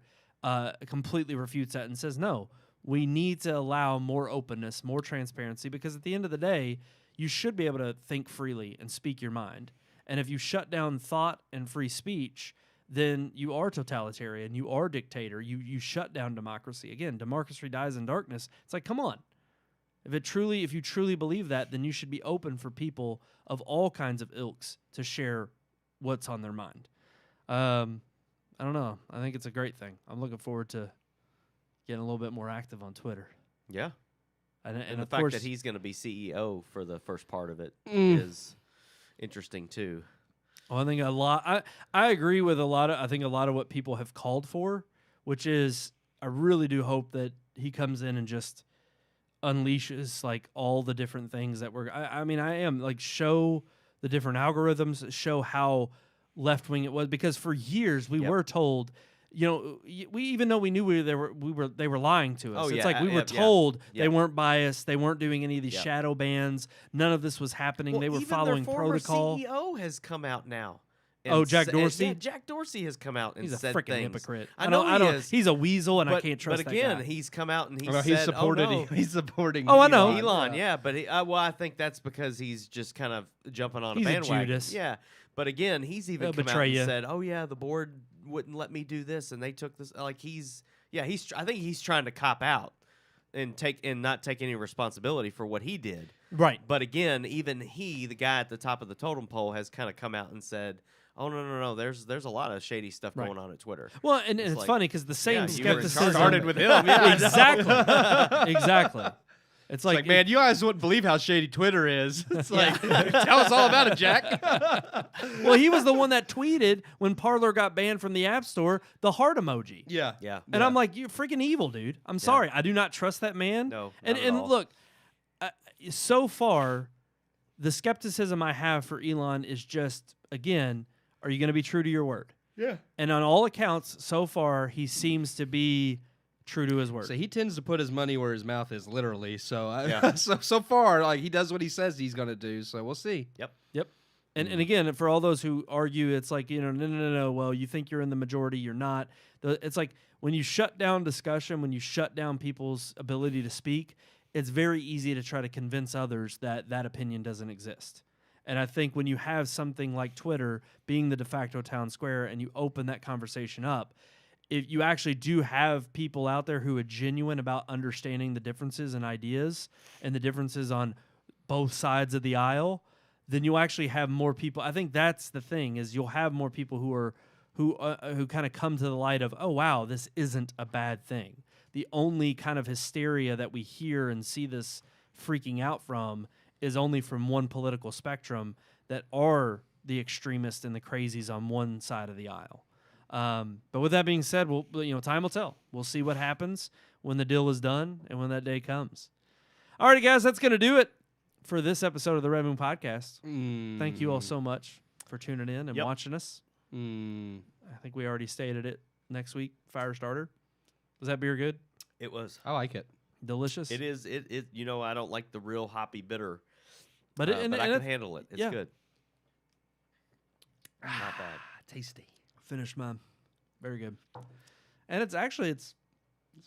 completely refutes that and says, no, we need to allow more openness, more transparency, because at the end of the day, you should be able to think freely and speak your mind. And if you shut down thought and free speech, then you are totalitarian, you are dictator, you shut down democracy. Again, democracy dies in darkness. It's like, come on. If you truly believe that, then you should be open for people of all kinds of ilks to share what's on their mind. I don't know. I think it's a great thing. I'm looking forward to getting a little bit more active on Twitter. Yeah. And the of fact course, that he's going to be CEO for the first part of it is interesting too. Well, I think I agree with I think a lot of what people have called for, which is I really do hope that he comes in and just unleashes like all the different things that show the different algorithms, show how left wing it was, because for years we were told, we even though we knew they were lying to us. It's like we were told they weren't biased, they weren't doing any of these shadow bans, none of this was happening. They were following protocol. Even their former CEO has come out now. Jack Dorsey? Jack Dorsey has come out and he's said a freaking things. Hypocrite. I know he is. He's a weasel, and I can't trust that guy. But again, he's come out and said, he's supporting. Oh, I know. Elon, but I think that's because he's just kind of jumping on he's a bandwagon. A Judas. Yeah, but again, he's even come out and said, "Oh yeah, the board wouldn't let me do this, and they took this." Like I think he's trying to cop out and not take any responsibility for what he did. Right. But again, even the guy at the top of the totem pole, has kind of come out and said, "Oh no! There's a lot of shady stuff going on at Twitter." Well, and it's funny because the same skepticism started with him. Yeah, exactly. It's like, man, you guys wouldn't believe how shady Twitter is. It's like, tell us all about it, Jack. Well, he was the one that tweeted when Parler got banned from the App Store, the heart emoji. Yeah. And I'm like, you're freaking evil, dude. I'm sorry. I do not trust that man. No, and look, so far, the skepticism I have for Elon is just, again, are you going to be true to your word? Yeah. And on all accounts, so far, he seems to be true to his word. So he tends to put his money where his mouth is, literally. So so far, like, he does what he says he's going to do. So we'll see. Yep. And again, for all those who argue, it's like, no. Well, you think you're in the majority, you're not. It's like when you shut down discussion, when you shut down people's ability to speak, it's very easy to try to convince others that that opinion doesn't exist. And I think when you have something like Twitter being the de facto town square and you open that conversation up, if you actually do have people out there who are genuine about understanding the differences in ideas and the differences on both sides of the aisle, then you'll actually have more people. I think that's the thing, is you'll have more people who kind of come to the light of, oh, wow, this isn't a bad thing. The only kind of hysteria that we hear and see this freaking out from is only from one political spectrum that are the extremists and the crazies on one side of the aisle. But with that being said, time will tell. We'll see what happens when the deal is done and when that day comes. All righty, guys, that's going to do it for this episode of the Red Moon Podcast. Thank you all so much for tuning in and watching us. I think we already stated it. Next week, fire starter. Was that beer good? It was. I like it. Delicious. It is. It. I don't like the real hoppy bitter, but I can handle it. It's good. Not bad. Tasty. Finished mine. Very good. And it's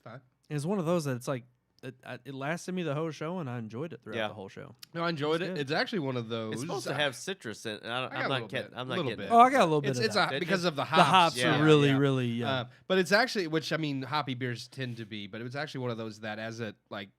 fine. It's one of those that it's like it lasted me the whole show, and I enjoyed it throughout the whole show. No, I enjoyed it. It's actually one of those. It's supposed to have citrus in it. I'm not getting. Oh, I got a little bit. It's because of the hops. The hops are really. But it's actually, which I mean, hoppy beers tend to be. But it was actually one of those that, as it like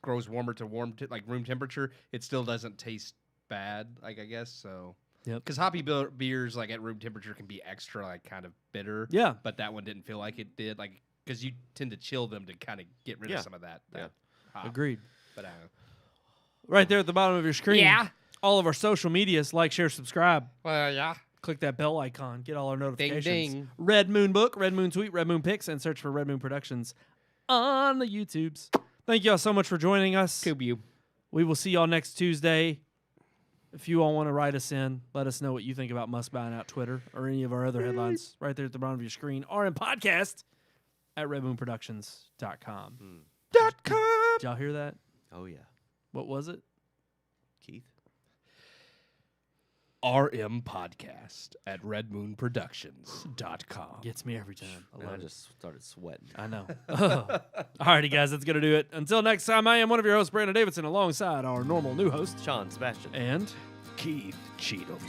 grows warmer to like room temperature, it still doesn't taste bad. Like, I guess so. Yep. Because hoppy beers, like at room temperature, can be extra, like kind of bitter. Yeah. But that one didn't feel like it did. Like, because you tend to chill them to kind of get rid of some of that. Hop. Agreed. But right there at the bottom of your screen. Yeah. All of our social medias, like, share, subscribe. Well, yeah. Click that bell icon. Get all our notifications. Ding, ding. Red Moon Book, Red Moon Tweet, Red Moon Pics, and search for Red Moon Productions on the YouTubes. Thank you all so much for joining us. We will see y'all next Tuesday. If you all want to write us in, let us know what you think about Must Buying Out Twitter or any of our other headlines right there at the bottom of your screen. RMPodcast at redmoonproductions.com. .com. Did y'all hear that? Oh, yeah. What was it? Keith? RMPodcast at redmoonproductions.com. Gets me every time. I just started sweating. I know. All righty, guys, that's going to do it. Until next time, I am one of your hosts, Brandon Davidson, alongside our normal new host, Sean Sebastian. And Keith Cheatham.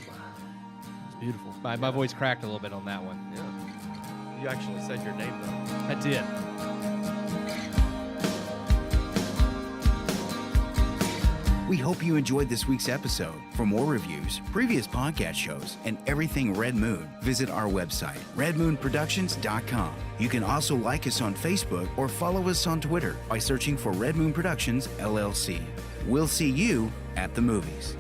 It's beautiful. My voice cracked a little bit on that one. Yeah. You actually said your name, though. I did. We hope you enjoyed this week's episode. For more reviews, previous podcast shows, and everything Red Moon, visit our website, redmoonproductions.com. You can also like us on Facebook or follow us on Twitter by searching for Red Moon Productions, LLC. We'll see you at the movies.